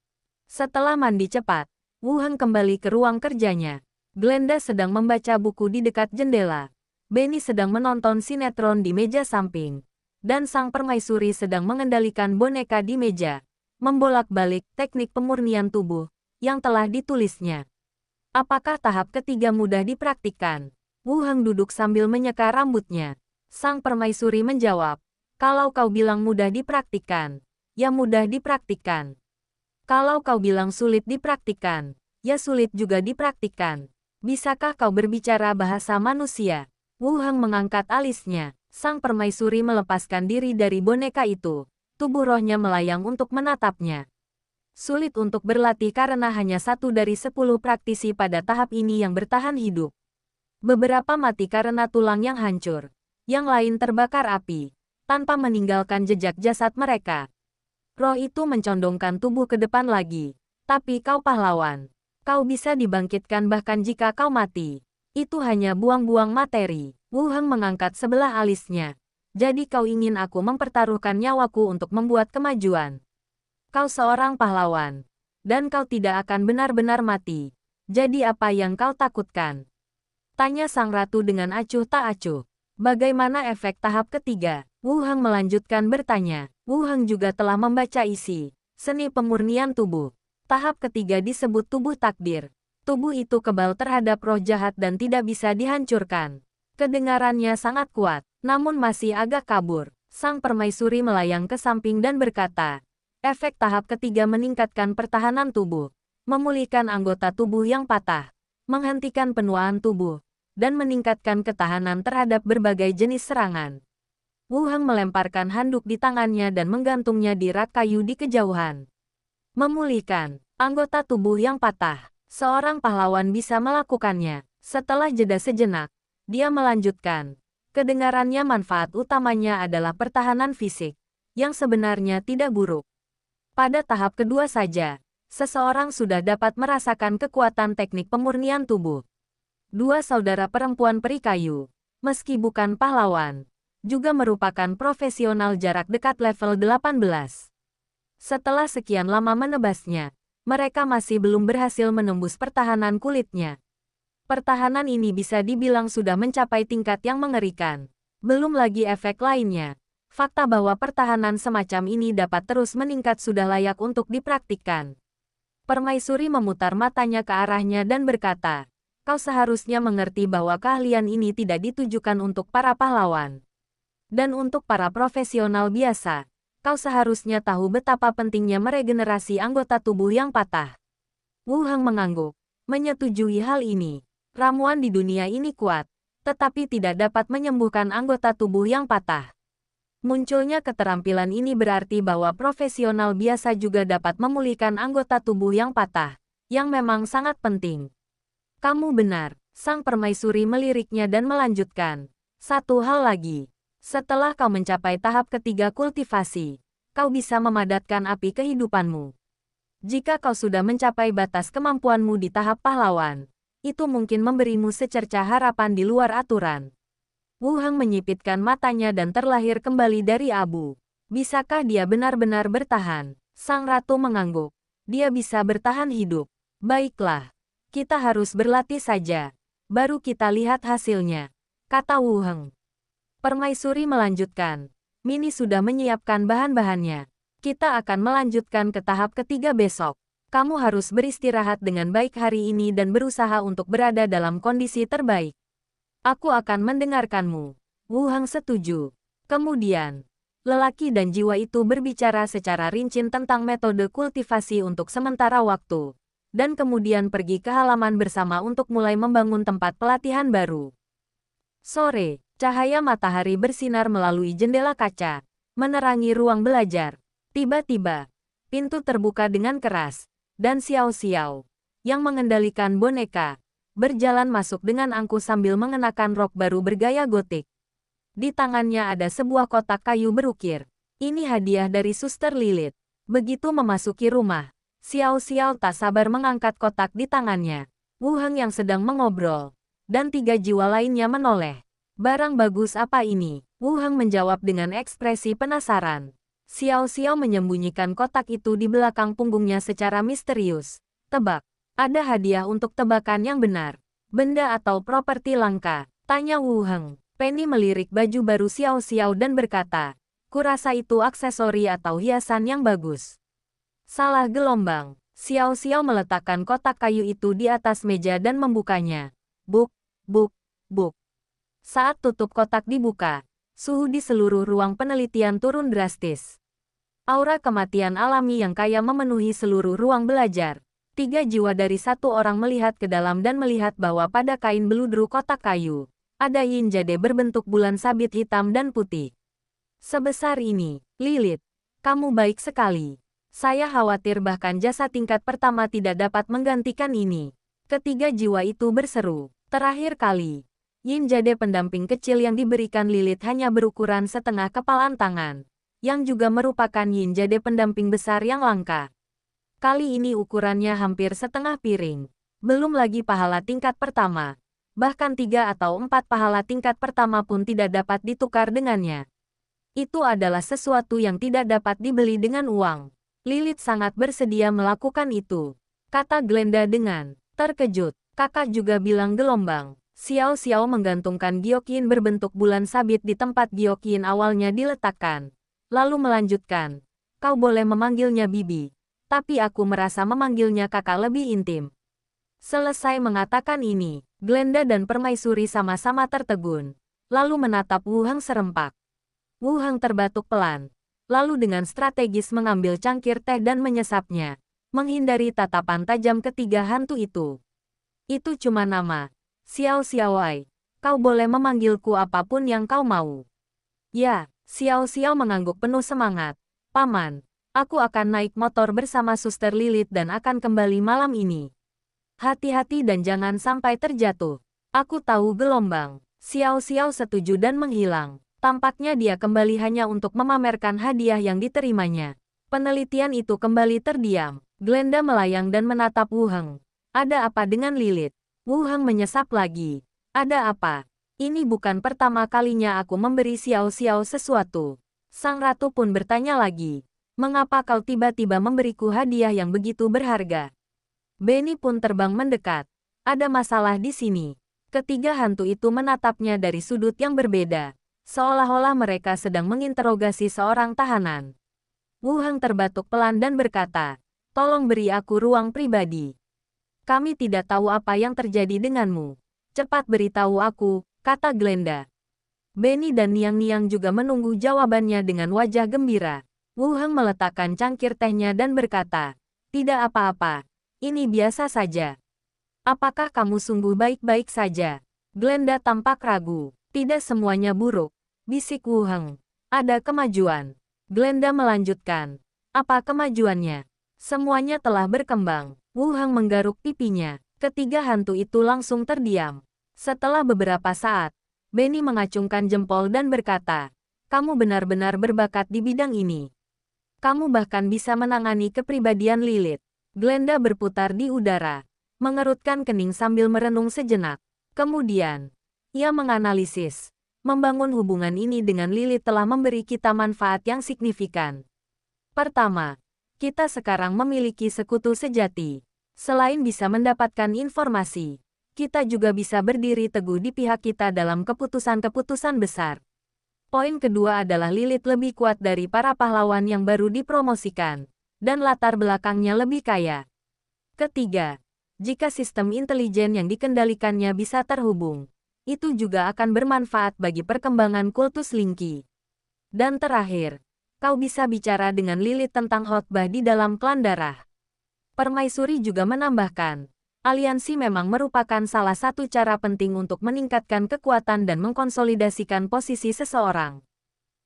Setelah mandi cepat, Wu Heng kembali ke ruang kerjanya. Glenda sedang membaca buku di dekat jendela. Benny sedang menonton sinetron di meja samping. Dan sang permaisuri sedang mengendalikan boneka di meja. Membolak-balik teknik pemurnian tubuh yang telah ditulisnya. Apakah tahap ketiga mudah dipraktikkan? Wu Heng duduk sambil menyeka rambutnya. Sang permaisuri menjawab, kalau kau bilang mudah dipraktikkan, ya mudah dipraktikkan. Kalau kau bilang sulit dipraktikkan, ya sulit juga dipraktikkan. Bisakah kau berbicara bahasa manusia? Wu Heng mengangkat alisnya. Sang permaisuri melepaskan diri dari boneka itu. Tubuh rohnya melayang untuk menatapnya. Sulit untuk berlatih karena hanya 1 dari 10 praktisi pada tahap ini yang bertahan hidup. Beberapa mati karena tulang yang hancur. Yang lain terbakar api, tanpa meninggalkan jejak jasad mereka. Roh itu mencondongkan tubuh ke depan lagi. Tapi kau pahlawan. Kau bisa dibangkitkan bahkan jika kau mati. Itu hanya buang-buang materi. Wu Heng mengangkat sebelah alisnya. Jadi kau ingin aku mempertaruhkan nyawaku untuk membuat kemajuan. Kau seorang pahlawan, dan kau tidak akan benar-benar mati. Jadi apa yang kau takutkan? Tanya sang ratu dengan acuh tak acuh. Bagaimana efek tahap ketiga? Wu Heng melanjutkan bertanya. Wu Heng juga telah membaca isi seni pemurnian tubuh. Tahap ketiga disebut tubuh takdir. Tubuh itu kebal terhadap roh jahat dan tidak bisa dihancurkan. Kedengarannya sangat kuat, namun masih agak kabur. Sang permaisuri melayang ke samping dan berkata, efek tahap ketiga meningkatkan pertahanan tubuh, memulihkan anggota tubuh yang patah, menghentikan penuaan tubuh, dan meningkatkan ketahanan terhadap berbagai jenis serangan. Wu Heng melemparkan handuk di tangannya dan menggantungnya di rak kayu di kejauhan. Memulihkan anggota tubuh yang patah. Seorang pahlawan bisa melakukannya. Setelah jeda sejenak, dia melanjutkan. Kedengarannya manfaat utamanya adalah pertahanan fisik, yang sebenarnya tidak buruk. Pada tahap kedua saja, seseorang sudah dapat merasakan kekuatan teknik pemurnian tubuh. Dua saudara perempuan peri kayu, meski bukan pahlawan, juga merupakan profesional jarak dekat level 18. Setelah sekian lama menebasnya, mereka masih belum berhasil menembus pertahanan kulitnya. Pertahanan ini bisa dibilang sudah mencapai tingkat yang mengerikan. Belum lagi efek lainnya. Fakta bahwa pertahanan semacam ini dapat terus meningkat sudah layak untuk dipraktikkan. Permaisuri memutar matanya ke arahnya dan berkata, kau seharusnya mengerti bahwa keahlian ini tidak ditujukan untuk para pahlawan. Dan untuk para profesional biasa, kau seharusnya tahu betapa pentingnya meregenerasi anggota tubuh yang patah. Wu Heng mengangguk, menyetujui hal ini. Ramuan di dunia ini kuat, tetapi tidak dapat menyembuhkan anggota tubuh yang patah. Munculnya keterampilan ini berarti bahwa profesional biasa juga dapat memulihkan anggota tubuh yang patah, yang memang sangat penting. Kamu benar, sang permaisuri meliriknya dan melanjutkan. Satu hal lagi, setelah kau mencapai tahap ketiga kultivasi, kau bisa memadatkan api kehidupanmu. Jika kau sudah mencapai batas kemampuanmu di tahap pahlawan, itu mungkin memberimu secercah harapan di luar aturan. Wu Heng menyipitkan matanya dan terlahir kembali dari abu. Bisakah dia benar-benar bertahan? Sang ratu mengangguk. Dia bisa bertahan hidup. Baiklah, kita harus berlatih saja. Baru kita lihat hasilnya, kata Wu Heng. Permaisuri melanjutkan. Mini sudah menyiapkan bahan-bahannya. Kita akan melanjutkan ke tahap ketiga besok. Kamu harus beristirahat dengan baik hari ini dan berusaha untuk berada dalam kondisi terbaik. Aku akan mendengarkanmu. Wu Heng setuju. Kemudian, lelaki dan jiwa itu berbicara secara rinci tentang metode kultivasi untuk sementara waktu, dan kemudian pergi ke halaman bersama untuk mulai membangun tempat pelatihan baru. Sore, cahaya matahari bersinar melalui jendela kaca, menerangi ruang belajar. Tiba-tiba, pintu terbuka dengan keras, dan Xiao Xiao, yang mengendalikan boneka, berjalan masuk dengan angkuh sambil mengenakan rok baru bergaya gotik. Di tangannya ada sebuah kotak kayu berukir. Ini hadiah dari Suster Lilith. Begitu memasuki rumah, Xiao Xiao tak sabar mengangkat kotak di tangannya. Wu Heng yang sedang mengobrol, dan 3 jiwa lainnya menoleh. Barang bagus apa ini? Wu Heng menjawab dengan ekspresi penasaran. Xiao Xiao menyembunyikan kotak itu di belakang punggungnya secara misterius. Tebak. Ada hadiah untuk tebakan yang benar. Benda atau properti langka? Tanya Wu Heng. Penny melirik baju baru Xiao Xiao dan berkata, kurasa itu aksesori atau hiasan yang bagus. Salah gelombang. Xiao Xiao meletakkan kotak kayu itu di atas meja dan membukanya. Buk, buk, buk. Saat tutup kotak dibuka, suhu di seluruh ruang penelitian turun drastis. Aura kematian alami yang kaya memenuhi seluruh ruang belajar. 3 jiwa dari 1 orang melihat ke dalam dan melihat bahwa pada kain beludru kotak kayu, ada yin jade berbentuk bulan sabit hitam dan putih. Sebesar ini, Lilith, kamu baik sekali. Saya khawatir bahkan jasa tingkat pertama tidak dapat menggantikan ini. Ketiga jiwa itu berseru. Terakhir kali, yin jade pendamping kecil yang diberikan Lilith hanya berukuran setengah kepalan tangan, yang juga merupakan yin jade pendamping besar yang langka. Kali ini ukurannya hampir setengah piring. Belum lagi pahala tingkat pertama. Bahkan 3 atau 4 pahala tingkat pertama pun tidak dapat ditukar dengannya. Itu adalah sesuatu yang tidak dapat dibeli dengan uang. Lilith sangat bersedia melakukan itu, kata Glenda dengan terkejut. Kakak juga bilang gelombang. Xiao Xiao menggantungkan giok yin berbentuk bulan sabit di tempat giok yin awalnya diletakkan. Lalu melanjutkan. Kau boleh memanggilnya Bibi. Tapi aku merasa memanggilnya kakak lebih intim. Selesai mengatakan ini, Glenda dan Permaisuri sama-sama tertegun, lalu menatap Wu Heng serempak. Wu Heng terbatuk pelan, lalu dengan strategis mengambil cangkir teh dan menyesapnya, menghindari tatapan tajam ketiga hantu itu. Itu cuma nama. Xiao Xiaowei, kau boleh memanggilku apapun yang kau mau. Ya, Xiao Xiao mengangguk penuh semangat. Paman. Aku akan naik motor bersama Suster Lilith dan akan kembali malam ini. Hati-hati dan jangan sampai terjatuh. Aku tahu gelombang. Xiao Xiao setuju dan menghilang. Tampaknya dia kembali hanya untuk memamerkan hadiah yang diterimanya. Penelitian itu kembali terdiam. Glenda melayang dan menatap Wu Heng. Ada apa dengan Lilith? Wu Heng menyesap lagi. Ada apa? Ini bukan pertama kalinya aku memberi Xiao Xiao sesuatu. Sang ratu pun bertanya lagi. Mengapa kau tiba-tiba memberiku hadiah yang begitu berharga? Benny pun terbang mendekat. Ada masalah di sini. Ketiga hantu itu menatapnya dari sudut yang berbeda, seolah-olah mereka sedang menginterogasi seorang tahanan. Wu Heng terbatuk pelan dan berkata, tolong beri aku ruang pribadi. Kami tidak tahu apa yang terjadi denganmu. Cepat beritahu aku, kata Glenda. Benny dan Niang-Niang juga menunggu jawabannya dengan wajah gembira. Wu Heng meletakkan cangkir tehnya dan berkata, "Tidak apa-apa, ini biasa saja." "Apakah kamu sungguh baik-baik saja?" Glenda tampak ragu. "Tidak semuanya buruk," bisik Wu Heng. "Ada kemajuan." Glenda melanjutkan. "Apa kemajuannya?" "Semuanya telah berkembang." Wu Heng menggaruk pipinya. Ketiga hantu itu langsung terdiam. Setelah beberapa saat, Benny mengacungkan jempol dan berkata, "Kamu benar-benar berbakat di bidang ini. Kamu bahkan bisa menangani kepribadian Lilith." Glenda berputar di udara, mengerutkan kening sambil merenung sejenak. Kemudian, ia menganalisis. Membangun hubungan ini dengan Lilith telah memberi kita manfaat yang signifikan. Pertama, kita sekarang memiliki sekutu sejati. Selain bisa mendapatkan informasi, kita juga bisa berdiri teguh di pihak kita dalam keputusan-keputusan besar. Poin kedua adalah Lilith lebih kuat dari para pahlawan yang baru dipromosikan, dan latar belakangnya lebih kaya. Ketiga, jika sistem intelijen yang dikendalikannya bisa terhubung, itu juga akan bermanfaat bagi perkembangan kultus Linki. Dan terakhir, kau bisa bicara dengan Lilith tentang khotbah di dalam klan darah. Permaisuri juga menambahkan, aliansi memang merupakan salah satu cara penting untuk meningkatkan kekuatan dan mengkonsolidasikan posisi seseorang.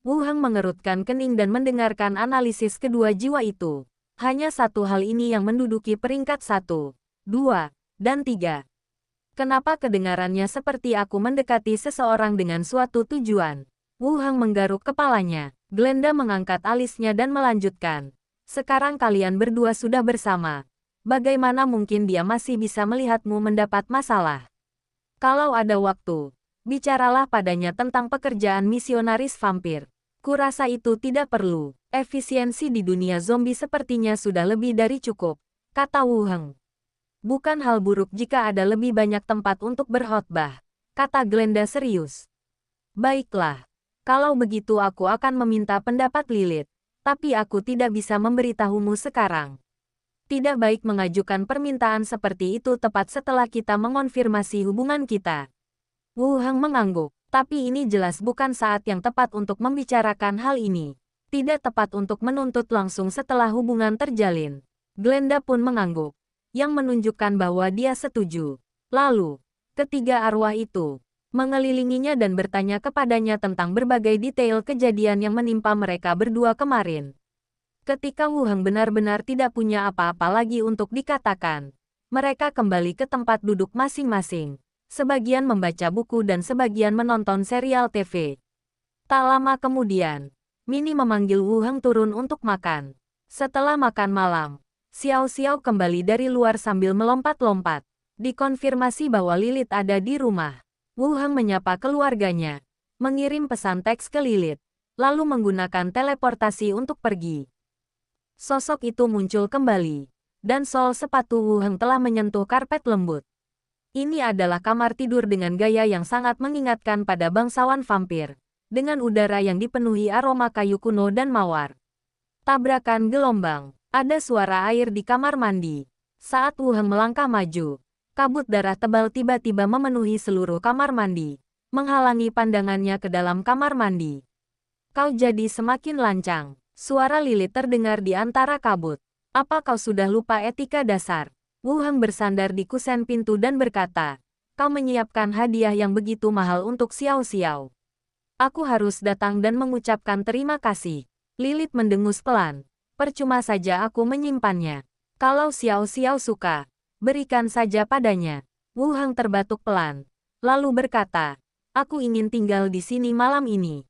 Wu Heng mengerutkan kening dan mendengarkan analisis kedua jiwa itu. Hanya satu hal ini yang menduduki peringkat 1, 2, dan 3. Kenapa kedengarannya seperti aku mendekati seseorang dengan suatu tujuan? Wu Heng menggaruk kepalanya. Glenda mengangkat alisnya dan melanjutkan. Sekarang kalian berdua sudah bersama. Bagaimana mungkin dia masih bisa melihatmu mendapat masalah? Kalau ada waktu, bicaralah padanya tentang pekerjaan misionaris vampir. Kurasa itu tidak perlu. Efisiensi di dunia zombie sepertinya sudah lebih dari cukup, kata Wu Heng. Bukan hal buruk jika ada lebih banyak tempat untuk berkhotbah, kata Glenda serius. Baiklah, kalau begitu aku akan meminta pendapat Lilith. Tapi aku tidak bisa memberitahumu sekarang. Tidak baik mengajukan permintaan seperti itu tepat setelah kita mengonfirmasi hubungan kita. Wu Heng mengangguk. Tapi ini jelas bukan saat yang tepat untuk membicarakan hal ini. Tidak tepat untuk menuntut langsung setelah hubungan terjalin. Glenda pun mengangguk, yang menunjukkan bahwa dia setuju. Lalu, ketiga arwah itu mengelilinginya dan bertanya kepadanya tentang berbagai detail kejadian yang menimpa mereka berdua kemarin. Ketika Wu Heng benar-benar tidak punya apa-apa lagi untuk dikatakan, mereka kembali ke tempat duduk masing-masing. Sebagian membaca buku dan sebagian menonton serial TV. Tak lama kemudian, Minnie memanggil Wu Heng turun untuk makan. Setelah makan malam, Xiao Xiao kembali dari luar sambil melompat-lompat. Dikonfirmasi bahwa Lilith ada di rumah. Wu Heng menyapa keluarganya, mengirim pesan teks ke Lilith, lalu menggunakan teleportasi untuk pergi. Sosok itu muncul kembali, dan sol sepatu Wu Heng telah menyentuh karpet lembut. Ini adalah kamar tidur dengan gaya yang sangat mengingatkan pada bangsawan vampir, dengan udara yang dipenuhi aroma kayu kuno dan mawar. Tabrakan gelombang, ada suara air di kamar mandi. Saat Wu Heng melangkah maju, kabut darah tebal tiba-tiba memenuhi seluruh kamar mandi, menghalangi pandangannya ke dalam kamar mandi. Kau jadi semakin lancang. Suara Lilith terdengar di antara kabut. Apa kau sudah lupa etika dasar? Wu Heng bersandar di kusen pintu dan berkata, kau menyiapkan hadiah yang begitu mahal untuk Xiao Xiao. Aku harus datang dan mengucapkan terima kasih. Lilith mendengus pelan. Percuma saja aku menyimpannya. Kalau Xiao Xiao suka, berikan saja padanya. Wu Heng terbatuk pelan, lalu berkata, aku ingin tinggal di sini malam ini.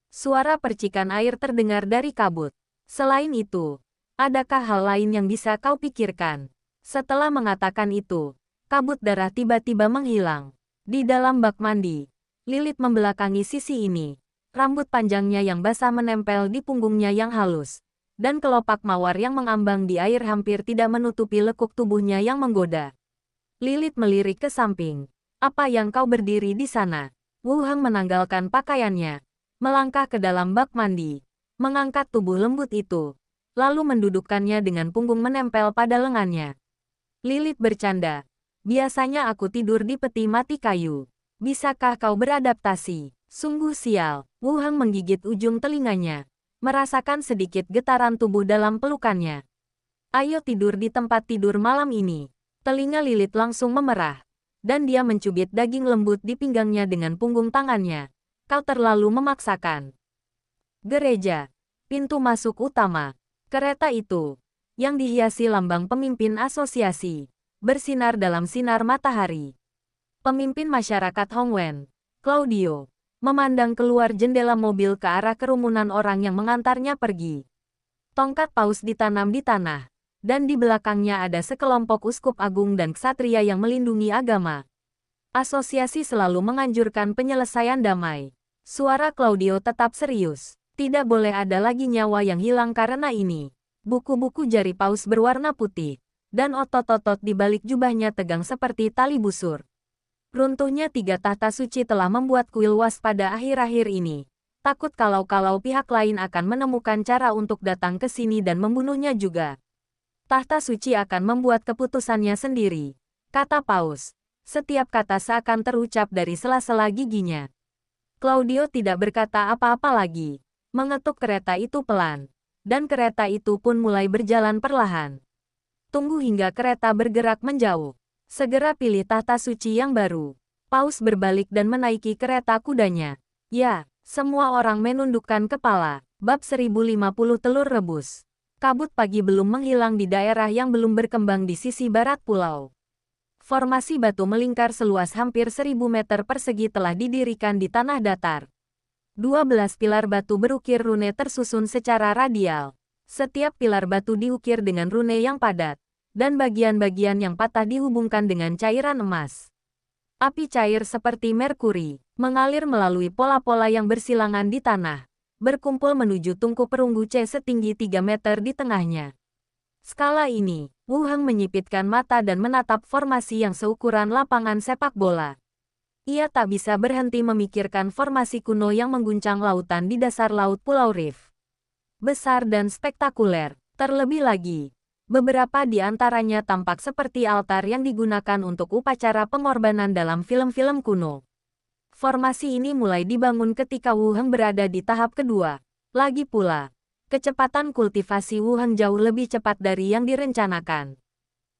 Suara percikan air terdengar dari kabut. Selain itu, adakah hal lain yang bisa kau pikirkan? Setelah mengatakan itu, kabut darah tiba-tiba menghilang. Di dalam bak mandi, Lilith membelakangi sisi ini. Rambut panjangnya yang basah menempel di punggungnya yang halus, dan kelopak mawar yang mengambang di air hampir tidak menutupi lekuk tubuhnya yang menggoda. Lilith melirik ke samping. Apa yang kau berdiri di sana? Wu Heng menanggalkan pakaiannya, melangkah ke dalam bak mandi, mengangkat tubuh lembut itu, lalu mendudukkannya dengan punggung menempel pada lengannya. Lilith bercanda. Biasanya aku tidur di peti mati kayu. Bisakah kau beradaptasi? Sungguh sial, Wu Heng menggigit ujung telinganya, merasakan sedikit getaran tubuh dalam pelukannya. Ayo tidur di tempat tidur malam ini. Telinga Lilith langsung memerah, dan dia mencubit daging lembut di pinggangnya dengan punggung tangannya. Kau terlalu memaksakan. Gereja, pintu masuk utama. Kereta itu, yang dihiasi lambang pemimpin asosiasi, bersinar dalam sinar matahari. Pemimpin masyarakat Hongwen, Claudio, memandang keluar jendela mobil ke arah kerumunan orang yang mengantarnya pergi. Tongkat paus ditanam di tanah, dan di belakangnya ada sekelompok uskup agung dan ksatria yang melindungi agama. Asosiasi selalu menganjurkan penyelesaian damai. Suara Claudio tetap serius. Tidak boleh ada lagi nyawa yang hilang karena ini. Buku-buku jari paus berwarna putih, dan otot-otot di balik jubahnya tegang seperti tali busur. Runtuhnya 3 tahta suci telah membuat kuil waspada akhir-akhir ini. Takut kalau pihak lain akan menemukan cara untuk datang ke sini dan membunuhnya juga. Tahta suci akan membuat keputusannya sendiri, kata paus. Setiap kata seakan terucap dari sela-sela giginya. Claudio tidak berkata apa-apa lagi. Mengetuk kereta itu pelan, dan kereta itu pun mulai berjalan perlahan. Tunggu hingga kereta bergerak menjauh. Segera pilih tahta suci yang baru. Paus berbalik dan menaiki kereta kudanya. Ya, semua orang menundukkan kepala. Bab 1050 telur rebus. Kabut pagi belum menghilang di daerah yang belum berkembang di sisi barat pulau. Formasi batu melingkar seluas hampir 1000 meter persegi telah didirikan di tanah datar. 12 pilar batu berukir rune tersusun secara radial. Setiap pilar batu diukir dengan rune yang padat, dan bagian-bagian yang patah dihubungkan dengan cairan emas. Api cair seperti merkuri, mengalir melalui pola-pola yang bersilangan di tanah, berkumpul menuju tungku perunggu C setinggi 3 meter di tengahnya. Skala ini, Wu Heng menyipitkan mata dan menatap formasi yang seukuran lapangan sepak bola. Ia tak bisa berhenti memikirkan formasi kuno yang mengguncang lautan di dasar laut Pulau Rif. Besar dan spektakuler, terlebih lagi. Beberapa di antaranya tampak seperti altar yang digunakan untuk upacara pengorbanan dalam film-film kuno. Formasi ini mulai dibangun ketika Wu Heng berada di tahap kedua. Lagi pula, kecepatan kultivasi Wu Heng jauh lebih cepat dari yang direncanakan.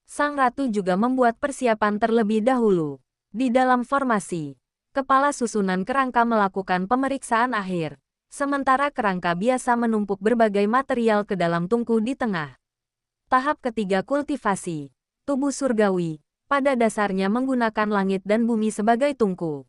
Sang Ratu juga membuat persiapan terlebih dahulu. Di dalam formasi, kepala susunan kerangka melakukan pemeriksaan akhir, sementara kerangka biasa menumpuk berbagai material ke dalam tungku di tengah. Tahap ketiga kultivasi, tubuh surgawi, pada dasarnya menggunakan langit dan bumi sebagai tungku.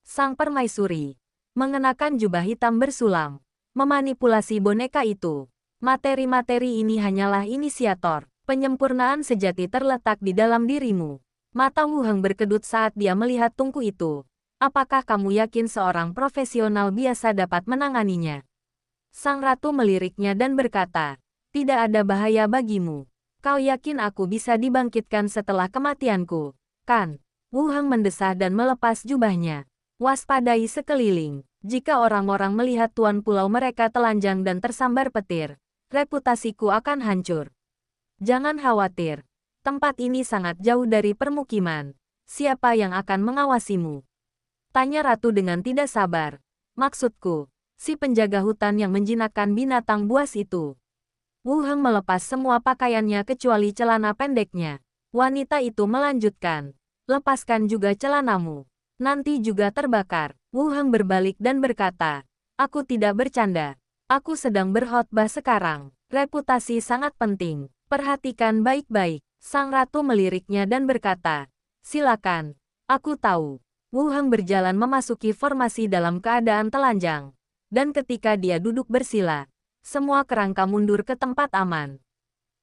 Sang permaisuri, mengenakan jubah hitam bersulam, memanipulasi boneka itu. Materi-materi ini hanyalah inisiator, penyempurnaan sejati terletak di dalam dirimu. Mata Wu Heng berkedut saat dia melihat tungku itu. Apakah kamu yakin seorang profesional biasa dapat menanganinya? Sang Ratu meliriknya dan berkata, tidak ada bahaya bagimu. Kau yakin aku bisa dibangkitkan setelah kematianku, kan? Wu Heng mendesah dan melepas jubahnya. Waspadai sekeliling. Jika orang-orang melihat tuan pulau mereka telanjang dan tersambar petir, reputasiku akan hancur. Jangan khawatir. Tempat ini sangat jauh dari permukiman. Siapa yang akan mengawasimu? Tanya Ratu dengan tidak sabar. Maksudku, si penjaga hutan yang menjinakkan binatang buas itu. Wu Heng melepas semua pakaiannya kecuali celana pendeknya. Wanita itu melanjutkan. Lepaskan juga celanamu. Nanti juga terbakar. Wu Heng berbalik dan berkata, aku tidak bercanda. Aku sedang berkhotbah sekarang. Reputasi sangat penting. Perhatikan baik-baik. Sang Ratu meliriknya dan berkata, silakan, aku tahu. Wu Heng berjalan memasuki formasi dalam keadaan telanjang. Dan ketika dia duduk bersila, semua kerangka mundur ke tempat aman.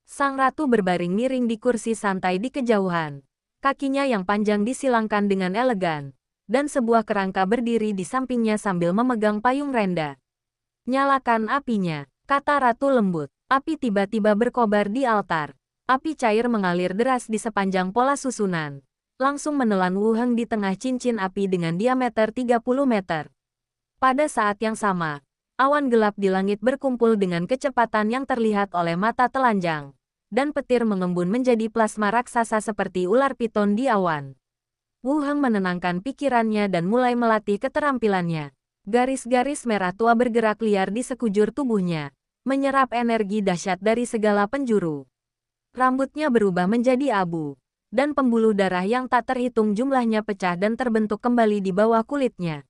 Sang Ratu berbaring miring di kursi santai di kejauhan. Kakinya yang panjang disilangkan dengan elegan, dan sebuah kerangka berdiri di sampingnya sambil memegang payung renda. Nyalakan apinya, kata Ratu lembut. Api tiba-tiba berkobar di altar. Api cair mengalir deras di sepanjang pola susunan, langsung menelan Wu Heng di tengah cincin api dengan diameter 30 meter. Pada saat yang sama, awan gelap di langit berkumpul dengan kecepatan yang terlihat oleh mata telanjang, dan petir mengembun menjadi plasma raksasa seperti ular piton di awan. Wu Heng menenangkan pikirannya dan mulai melatih keterampilannya. Garis-garis merah tua bergerak liar di sekujur tubuhnya, menyerap energi dahsyat dari segala penjuru. Rambutnya berubah menjadi abu, dan pembuluh darah yang tak terhitung jumlahnya pecah dan terbentuk kembali di bawah kulitnya.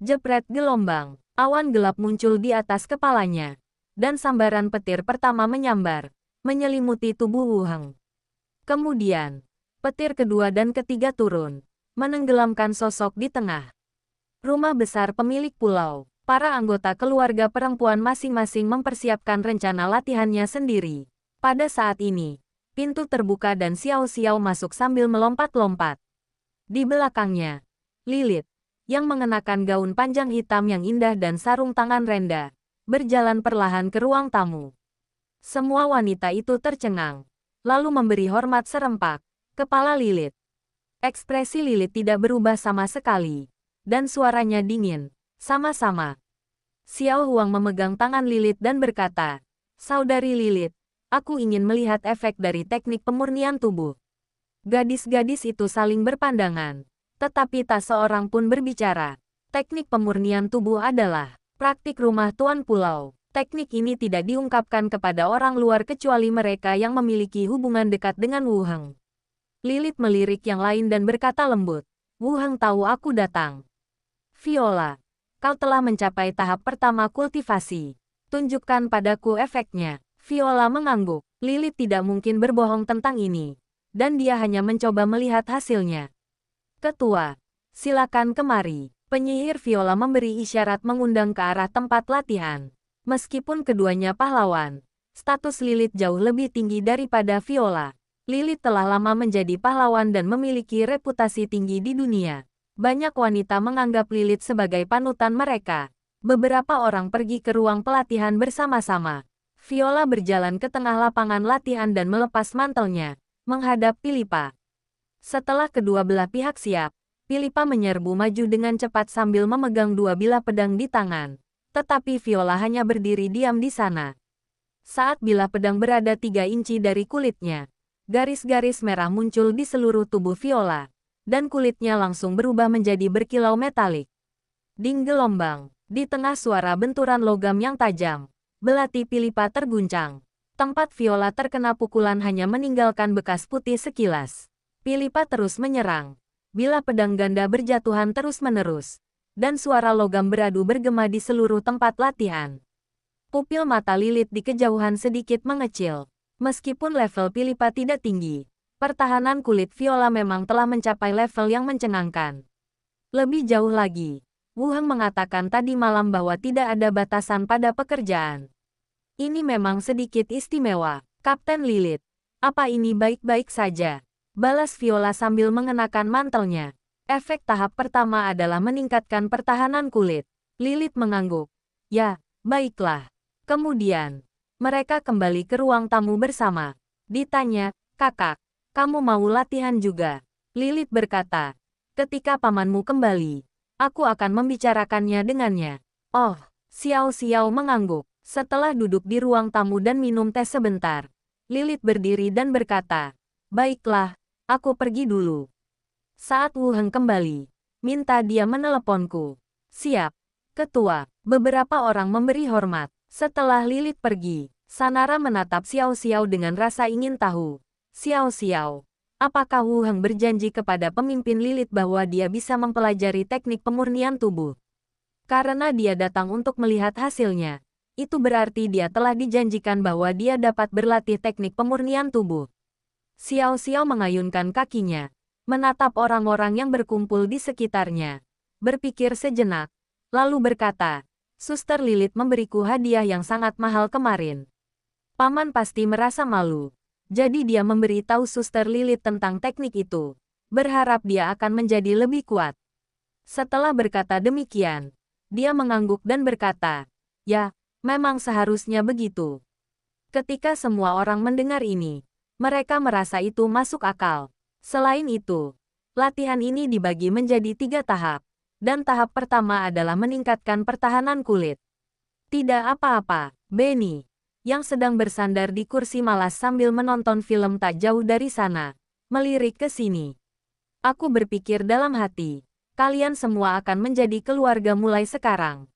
Jepret gelombang, awan gelap muncul di atas kepalanya, dan sambaran petir pertama menyambar, menyelimuti tubuh Wu Heng. Kemudian, petir kedua dan ketiga turun, menenggelamkan sosok di tengah. Rumah besar pemilik pulau, para anggota keluarga perempuan masing-masing mempersiapkan rencana latihannya sendiri. Pada saat ini, pintu terbuka dan Xiao Xiao masuk sambil melompat-lompat. Di belakangnya, Lilith, yang mengenakan gaun panjang hitam yang indah dan sarung tangan renda, berjalan perlahan ke ruang tamu. Semua wanita itu tercengang, lalu memberi hormat serempak. Kepala Lilith. Ekspresi Lilith tidak berubah sama sekali. Dan suaranya dingin. Sama-sama. Xiao Huang memegang tangan Lilith dan berkata, "Saudari Lilith, aku ingin melihat efek dari teknik pemurnian tubuh." Gadis-gadis itu saling berpandangan, tetapi tak seorang pun berbicara. Teknik pemurnian tubuh adalah praktik rumah tuan pulau. Teknik ini tidak diungkapkan kepada orang luar kecuali mereka yang memiliki hubungan dekat dengan Wu Heng. Lilith melirik yang lain dan berkata lembut, "Wu Heng tahu aku datang. Viola, kau telah mencapai tahap pertama kultivasi. Tunjukkan padaku efeknya." Viola mengangguk. Lilith tidak mungkin berbohong tentang ini. Dan dia hanya mencoba melihat hasilnya. "Ketua, silakan kemari." Penyihir Viola memberi isyarat mengundang ke arah tempat latihan. Meskipun keduanya pahlawan, status Lilith jauh lebih tinggi daripada Viola. Lilith telah lama menjadi pahlawan dan memiliki reputasi tinggi di dunia. Banyak wanita menganggap Lilith sebagai panutan mereka. Beberapa orang pergi ke ruang pelatihan bersama-sama. Viola berjalan ke tengah lapangan latihan dan melepas mantelnya, menghadap Philippa. Setelah kedua belah pihak siap, Philippa menyerbu maju dengan cepat sambil memegang dua bilah pedang di tangan. Tetapi Viola hanya berdiri diam di sana. Saat bilah pedang berada 3 inci dari kulitnya, garis-garis merah muncul di seluruh tubuh Viola. Dan kulitnya langsung berubah menjadi berkilau metalik. Ding gelombang. Di tengah suara benturan logam yang tajam, belati Philippa terguncang. Tempat Viola terkena pukulan hanya meninggalkan bekas putih sekilas. Philippa terus menyerang. Bilah pedang ganda berjatuhan terus-menerus. Dan suara logam beradu bergema di seluruh tempat latihan. Pupil mata Lilith di kejauhan sedikit mengecil. Meskipun level Philippa tidak tinggi, pertahanan kulit Viola memang telah mencapai level yang mencengangkan. Lebih jauh lagi, Wu Heng mengatakan tadi malam bahwa tidak ada batasan pada pekerjaan. Ini memang sedikit istimewa, Kapten Lilith. Apa ini baik-baik saja? Balas Viola sambil mengenakan mantelnya. Efek tahap pertama adalah meningkatkan pertahanan kulit. Lilith mengangguk. Ya, baiklah. Kemudian, mereka kembali ke ruang tamu bersama. Ditanya, "Kakak, kamu mau latihan juga?" Lilith berkata, "Ketika pamanmu kembali, aku akan membicarakannya dengannya." Oh, Xiao Xiao mengangguk. Setelah duduk di ruang tamu dan minum teh sebentar, Lilith berdiri dan berkata, "Baiklah, aku pergi dulu. Saat Wu Heng kembali, minta dia meneleponku." "Siap, Ketua." Beberapa orang memberi hormat. Setelah Lilith pergi, Sanara menatap Xiao Xiao dengan rasa ingin tahu. "Xiao Xiao, apakah Wu Heng berjanji kepada pemimpin Lilith bahwa dia bisa mempelajari teknik pemurnian tubuh? Karena dia datang untuk melihat hasilnya, itu berarti dia telah dijanjikan bahwa dia dapat berlatih teknik pemurnian tubuh." Xiao Xiao mengayunkan kakinya, menatap orang-orang yang berkumpul di sekitarnya. Berpikir sejenak, lalu berkata, "Suster Lilith memberiku hadiah yang sangat mahal kemarin. Paman pasti merasa malu. Jadi dia memberi tahu Suster Lilith tentang teknik itu. Berharap dia akan menjadi lebih kuat." Setelah berkata demikian, dia mengangguk dan berkata, "Ya, memang seharusnya begitu." Ketika semua orang mendengar ini, mereka merasa itu masuk akal. Selain itu, latihan ini dibagi menjadi 3 tahap. Dan tahap pertama adalah meningkatkan pertahanan kulit. "Tidak apa-apa, Benny," yang sedang bersandar di kursi malas sambil menonton film tak jauh dari sana, melirik ke sini. "Aku berpikir dalam hati, Kalian semua akan menjadi keluarga mulai sekarang.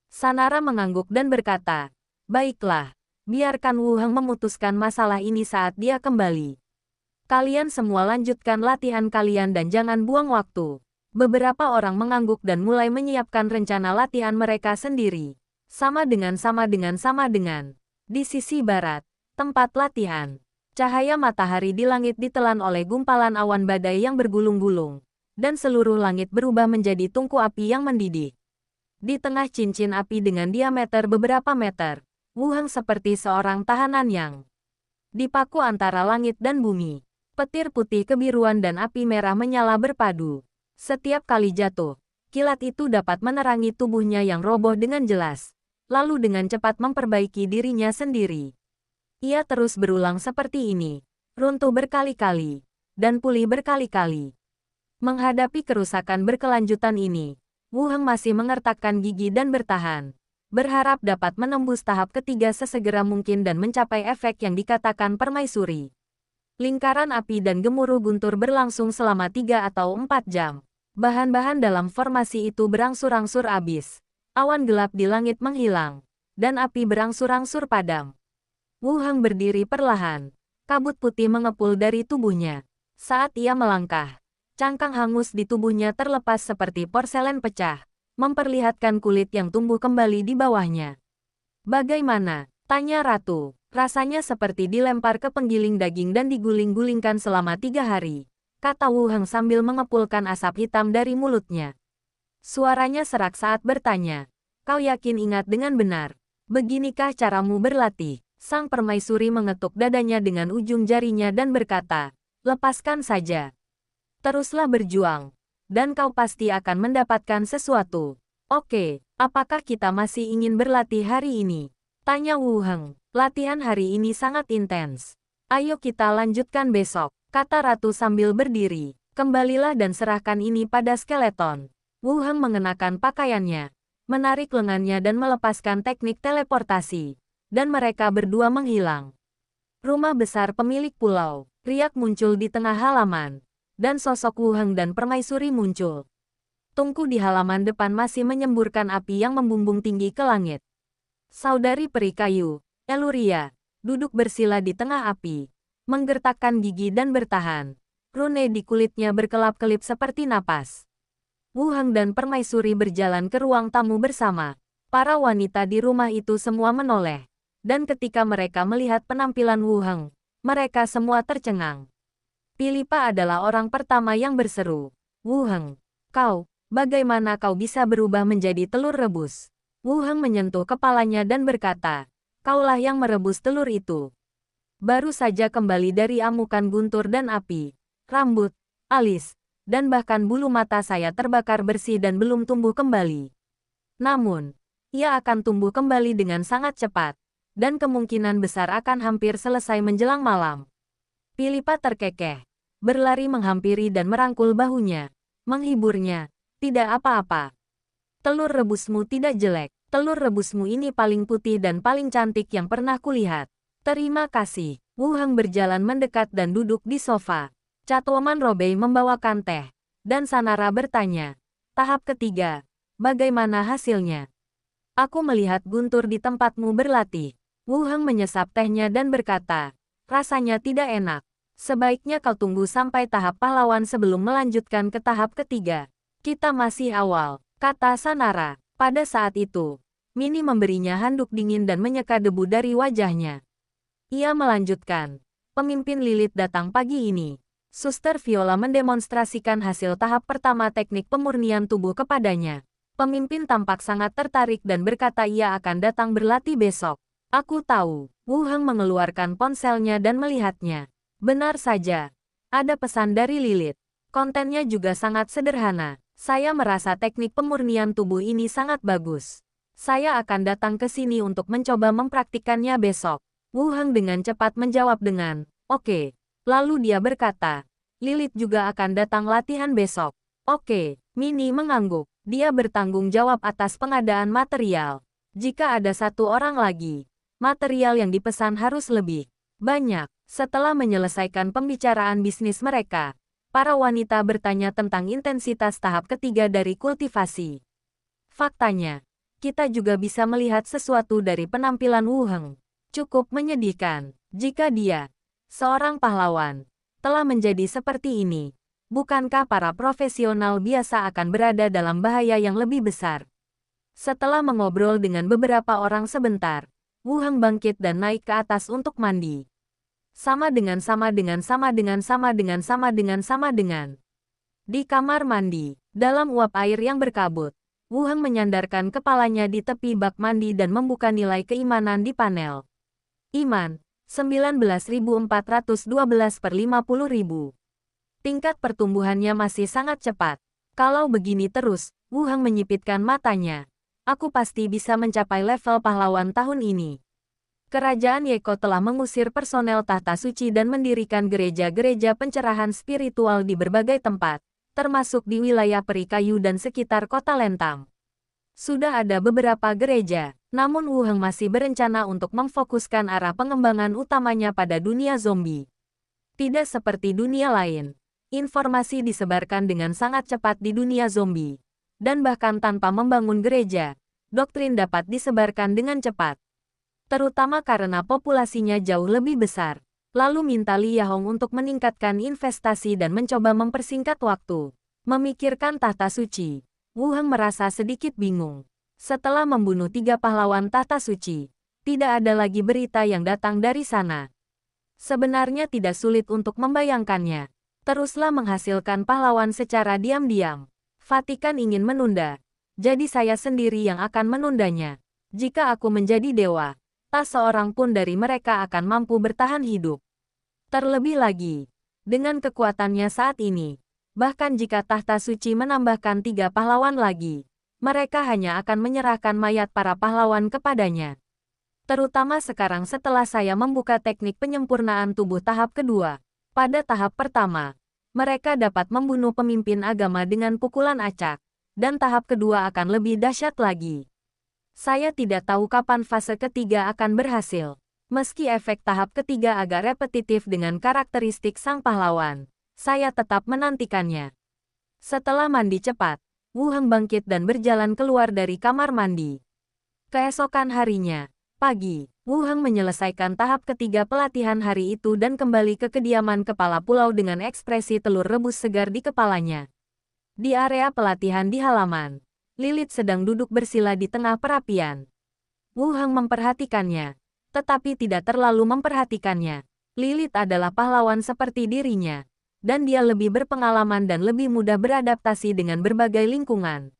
Sanara mengangguk dan berkata, baiklah, biarkan Wu Heng memutuskan masalah ini saat dia kembali. Kalian semua lanjutkan latihan kalian dan jangan buang waktu. Beberapa orang mengangguk dan mulai menyiapkan rencana latihan mereka sendiri. Sama dengan. Di sisi barat, tempat latihan. Cahaya matahari di langit ditelan oleh gumpalan awan badai yang bergulung-gulung. Dan seluruh langit berubah menjadi tungku api yang mendidih. Di tengah cincin api dengan diameter beberapa meter, Wu Heng seperti seorang tahanan yang dipaku antara langit dan bumi. Petir putih kebiruan dan api merah menyala berpadu. Setiap kali jatuh, kilat itu dapat menerangi tubuhnya yang roboh dengan jelas. Lalu dengan cepat memperbaiki dirinya sendiri. Ia terus berulang seperti ini, runtuh berkali-kali, dan pulih berkali-kali. Menghadapi kerusakan berkelanjutan ini, Wu Heng masih mengertakkan gigi dan bertahan, berharap dapat menembus tahap ketiga sesegera mungkin dan mencapai efek yang dikatakan permaisuri. Lingkaran api dan gemuruh guntur berlangsung selama 3 atau 4 jam. Bahan-bahan dalam formasi itu berangsur-angsur habis. Awan gelap di langit menghilang, dan api berangsur-angsur padam. Wu Heng berdiri perlahan. Kabut putih mengepul dari tubuhnya. Saat ia melangkah, cangkang hangus di tubuhnya terlepas seperti porselen pecah, memperlihatkan kulit yang tumbuh kembali di bawahnya. Bagaimana? Tanya Ratu. Rasanya seperti dilempar ke penggiling daging dan diguling-gulingkan selama 3 hari. Kata Wu Heng sambil mengepulkan asap hitam dari mulutnya. Suaranya serak saat bertanya. Kau yakin ingat dengan benar? Beginikah caramu berlatih? Sang permaisuri mengetuk dadanya dengan ujung jarinya dan berkata, lepaskan saja. Teruslah berjuang. Dan kau pasti akan mendapatkan sesuatu. Oke, apakah kita masih ingin berlatih hari ini? Tanya Wu Heng. Latihan hari ini sangat intens. Ayo kita lanjutkan besok, kata Ratu sambil berdiri. Kembalilah dan serahkan ini pada skeleton. Wu Heng mengenakan pakaiannya, menarik lengannya dan melepaskan teknik teleportasi. Dan mereka berdua menghilang. Rumah besar pemilik pulau, riak muncul di tengah halaman. Dan sosok Wu Heng dan permaisuri muncul. Tungku di halaman depan masih menyemburkan api yang membumbung tinggi ke langit. Saudari peri kayu, Eluria, duduk bersila di tengah api, menggertakkan gigi dan bertahan. Rune di kulitnya berkelap-kelip seperti napas. Wu Heng dan permaisuri berjalan ke ruang tamu bersama. Para wanita di rumah itu semua menoleh. Dan ketika mereka melihat penampilan Wu Heng, mereka semua tercengang. Philippa adalah orang pertama yang berseru. Wu Heng, bagaimana kau bisa berubah menjadi telur rebus? Wu Heng menyentuh kepalanya dan berkata, kaulah yang merebus telur itu. Baru saja kembali dari amukan guntur dan api. Rambut, alis, dan bahkan bulu mata saya terbakar bersih dan belum tumbuh kembali. Namun, ia akan tumbuh kembali dengan sangat cepat. Dan kemungkinan besar akan hampir selesai menjelang malam. Philippa terkekeh, berlari menghampiri dan merangkul bahunya. Menghiburnya, tidak apa-apa. Telur rebusmu tidak jelek. Telur rebusmu ini paling putih dan paling cantik yang pernah kulihat. Terima kasih. Wu Heng berjalan mendekat dan duduk di sofa. Catwoman Robey membawakan teh. Dan Sanara bertanya. Tahap ketiga. Bagaimana hasilnya? Aku melihat Guntur di tempatmu berlatih. Wu Heng menyesap tehnya dan berkata. Rasanya tidak enak. Sebaiknya kau tunggu sampai tahap pahlawan sebelum melanjutkan ke tahap ketiga. Kita masih awal, kata Sanara. Pada saat itu, Minnie memberinya handuk dingin dan menyeka debu dari wajahnya. Ia melanjutkan. Pemimpin Lilith datang pagi ini. Suster Viola mendemonstrasikan hasil tahap pertama teknik pemurnian tubuh kepadanya. Pemimpin tampak sangat tertarik dan berkata ia akan datang berlatih besok. Aku tahu. Wu Heng mengeluarkan ponselnya dan melihatnya. Benar saja. Ada pesan dari Lilith. Kontennya juga sangat sederhana. Saya merasa teknik pemurnian tubuh ini sangat bagus. Saya akan datang ke sini untuk mencoba mempraktikkannya besok. Wu Heng dengan cepat menjawab dengan, oke. Lalu dia berkata, Lilith juga akan datang latihan besok. Oke, Minnie mengangguk. Dia bertanggung jawab atas pengadaan material. Jika ada satu orang lagi, material yang dipesan harus lebih banyak. Setelah menyelesaikan pembicaraan bisnis mereka, para wanita bertanya tentang intensitas tahap ketiga dari kultivasi. Faktanya, kita juga bisa melihat sesuatu dari penampilan Wu Heng. Cukup menyedihkan, jika dia, seorang pahlawan, telah menjadi seperti ini. Bukankah para profesional biasa akan berada dalam bahaya yang lebih besar? Setelah mengobrol dengan beberapa orang sebentar, Wu Heng bangkit dan naik ke atas untuk mandi. Sama dengan. Di kamar mandi, dalam uap air yang berkabut, Wu Heng menyandarkan kepalanya di tepi bak mandi dan membuka nilai keimanan di panel. Iman, 19.412/50.000. Tingkat pertumbuhannya masih sangat cepat. Kalau begini terus, Wu Heng menyipitkan matanya. Aku pasti bisa mencapai level pahlawan tahun ini. Kerajaan Yeko telah mengusir personel tahta suci dan mendirikan gereja-gereja pencerahan spiritual di berbagai tempat, termasuk di wilayah Peri Kayu dan sekitar kota Lentang. Sudah ada beberapa gereja, namun Wu Heng masih berencana untuk memfokuskan arah pengembangan utamanya pada dunia zombie. Tidak seperti dunia lain. Informasi disebarkan dengan sangat cepat di dunia zombie. Dan bahkan tanpa membangun gereja, doktrin dapat disebarkan dengan cepat. Terutama karena populasinya jauh lebih besar. Lalu minta Li Yahong untuk meningkatkan investasi dan mencoba mempersingkat waktu. Memikirkan tahta suci, Wu Heng merasa sedikit bingung. Setelah membunuh 3 pahlawan tahta suci, tidak ada lagi berita yang datang dari sana. Sebenarnya tidak sulit untuk membayangkannya. Teruslah menghasilkan pahlawan secara diam-diam. Vatikan ingin menunda. Jadi saya sendiri yang akan menundanya. Jika aku menjadi dewa, tak seorang pun dari mereka akan mampu bertahan hidup. Terlebih lagi, dengan kekuatannya saat ini, bahkan jika tahta suci menambahkan 3 pahlawan lagi, mereka hanya akan menyerahkan mayat para pahlawan kepadanya. Terutama sekarang setelah saya membuka teknik penyempurnaan tubuh tahap kedua. Pada tahap pertama, mereka dapat membunuh pemimpin agama dengan pukulan acak, dan tahap kedua akan lebih dahsyat lagi. Saya tidak tahu kapan fase ketiga akan berhasil. Meski efek tahap ketiga agak repetitif dengan karakteristik sang pahlawan, saya tetap menantikannya. Setelah mandi cepat, Wu Heng bangkit dan berjalan keluar dari kamar mandi. Keesokan harinya, pagi, Wu Heng menyelesaikan tahap ketiga pelatihan hari itu dan kembali ke kediaman kepala pulau dengan ekspresi telur rebus segar di kepalanya. Di area pelatihan di halaman, Lilith sedang duduk bersila di tengah perapian. Wu Heng memperhatikannya, tetapi tidak terlalu memperhatikannya. Lilith adalah pahlawan seperti dirinya, dan dia lebih berpengalaman dan lebih mudah beradaptasi dengan berbagai lingkungan.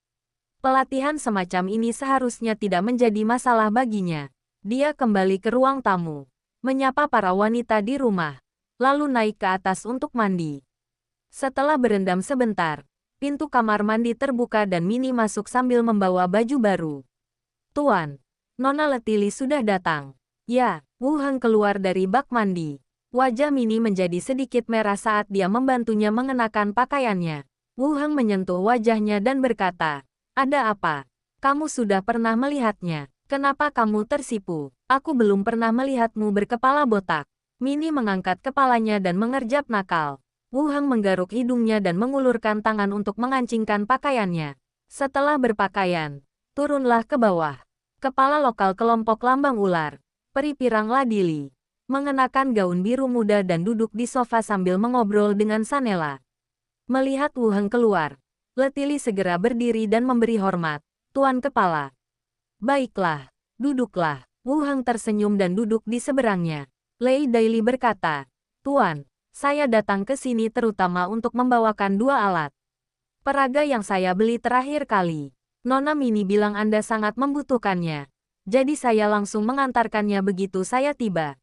Pelatihan semacam ini seharusnya tidak menjadi masalah baginya. Dia kembali ke ruang tamu, menyapa para wanita di rumah, lalu naik ke atas untuk mandi. Setelah berendam sebentar, pintu kamar mandi terbuka dan Minnie masuk sambil membawa baju baru. Tuan, Nona Letili sudah datang. Ya, Wu Heng keluar dari bak mandi. Wajah Minnie menjadi sedikit merah saat dia membantunya mengenakan pakaiannya. Wu Heng menyentuh wajahnya dan berkata, "Ada apa? Kamu sudah pernah melihatnya. Kenapa kamu tersipu? Aku belum pernah melihatmu berkepala botak." Minnie mengangkat kepalanya dan mengerjap nakal. Wu Heng menggaruk hidungnya dan mengulurkan tangan untuk mengancingkan pakaiannya. Setelah berpakaian, turunlah ke bawah. Kepala lokal kelompok lambang ular, Peri Pirang Ladili, mengenakan gaun biru muda dan duduk di sofa sambil mengobrol dengan Sanela. Melihat Wu Heng keluar, Letili segera berdiri dan memberi hormat. "Tuan Kepala." "Baiklah, duduklah." Wu Heng tersenyum dan duduk di seberangnya. Lei Daili berkata, "Tuan, saya datang ke sini terutama untuk membawakan 2 alat peraga yang saya beli terakhir kali. Nona Minnie bilang Anda sangat membutuhkannya. Jadi saya langsung mengantarkannya begitu saya tiba."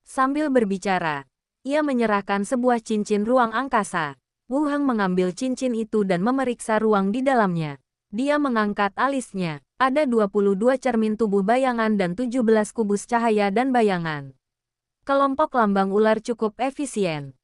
Sambil berbicara, ia menyerahkan sebuah cincin ruang angkasa. Wu Heng mengambil cincin itu dan memeriksa ruang di dalamnya. Dia mengangkat alisnya. Ada 22 cermin tubuh bayangan dan 17 kubus cahaya dan bayangan. Kelompok lambang ular cukup efisien.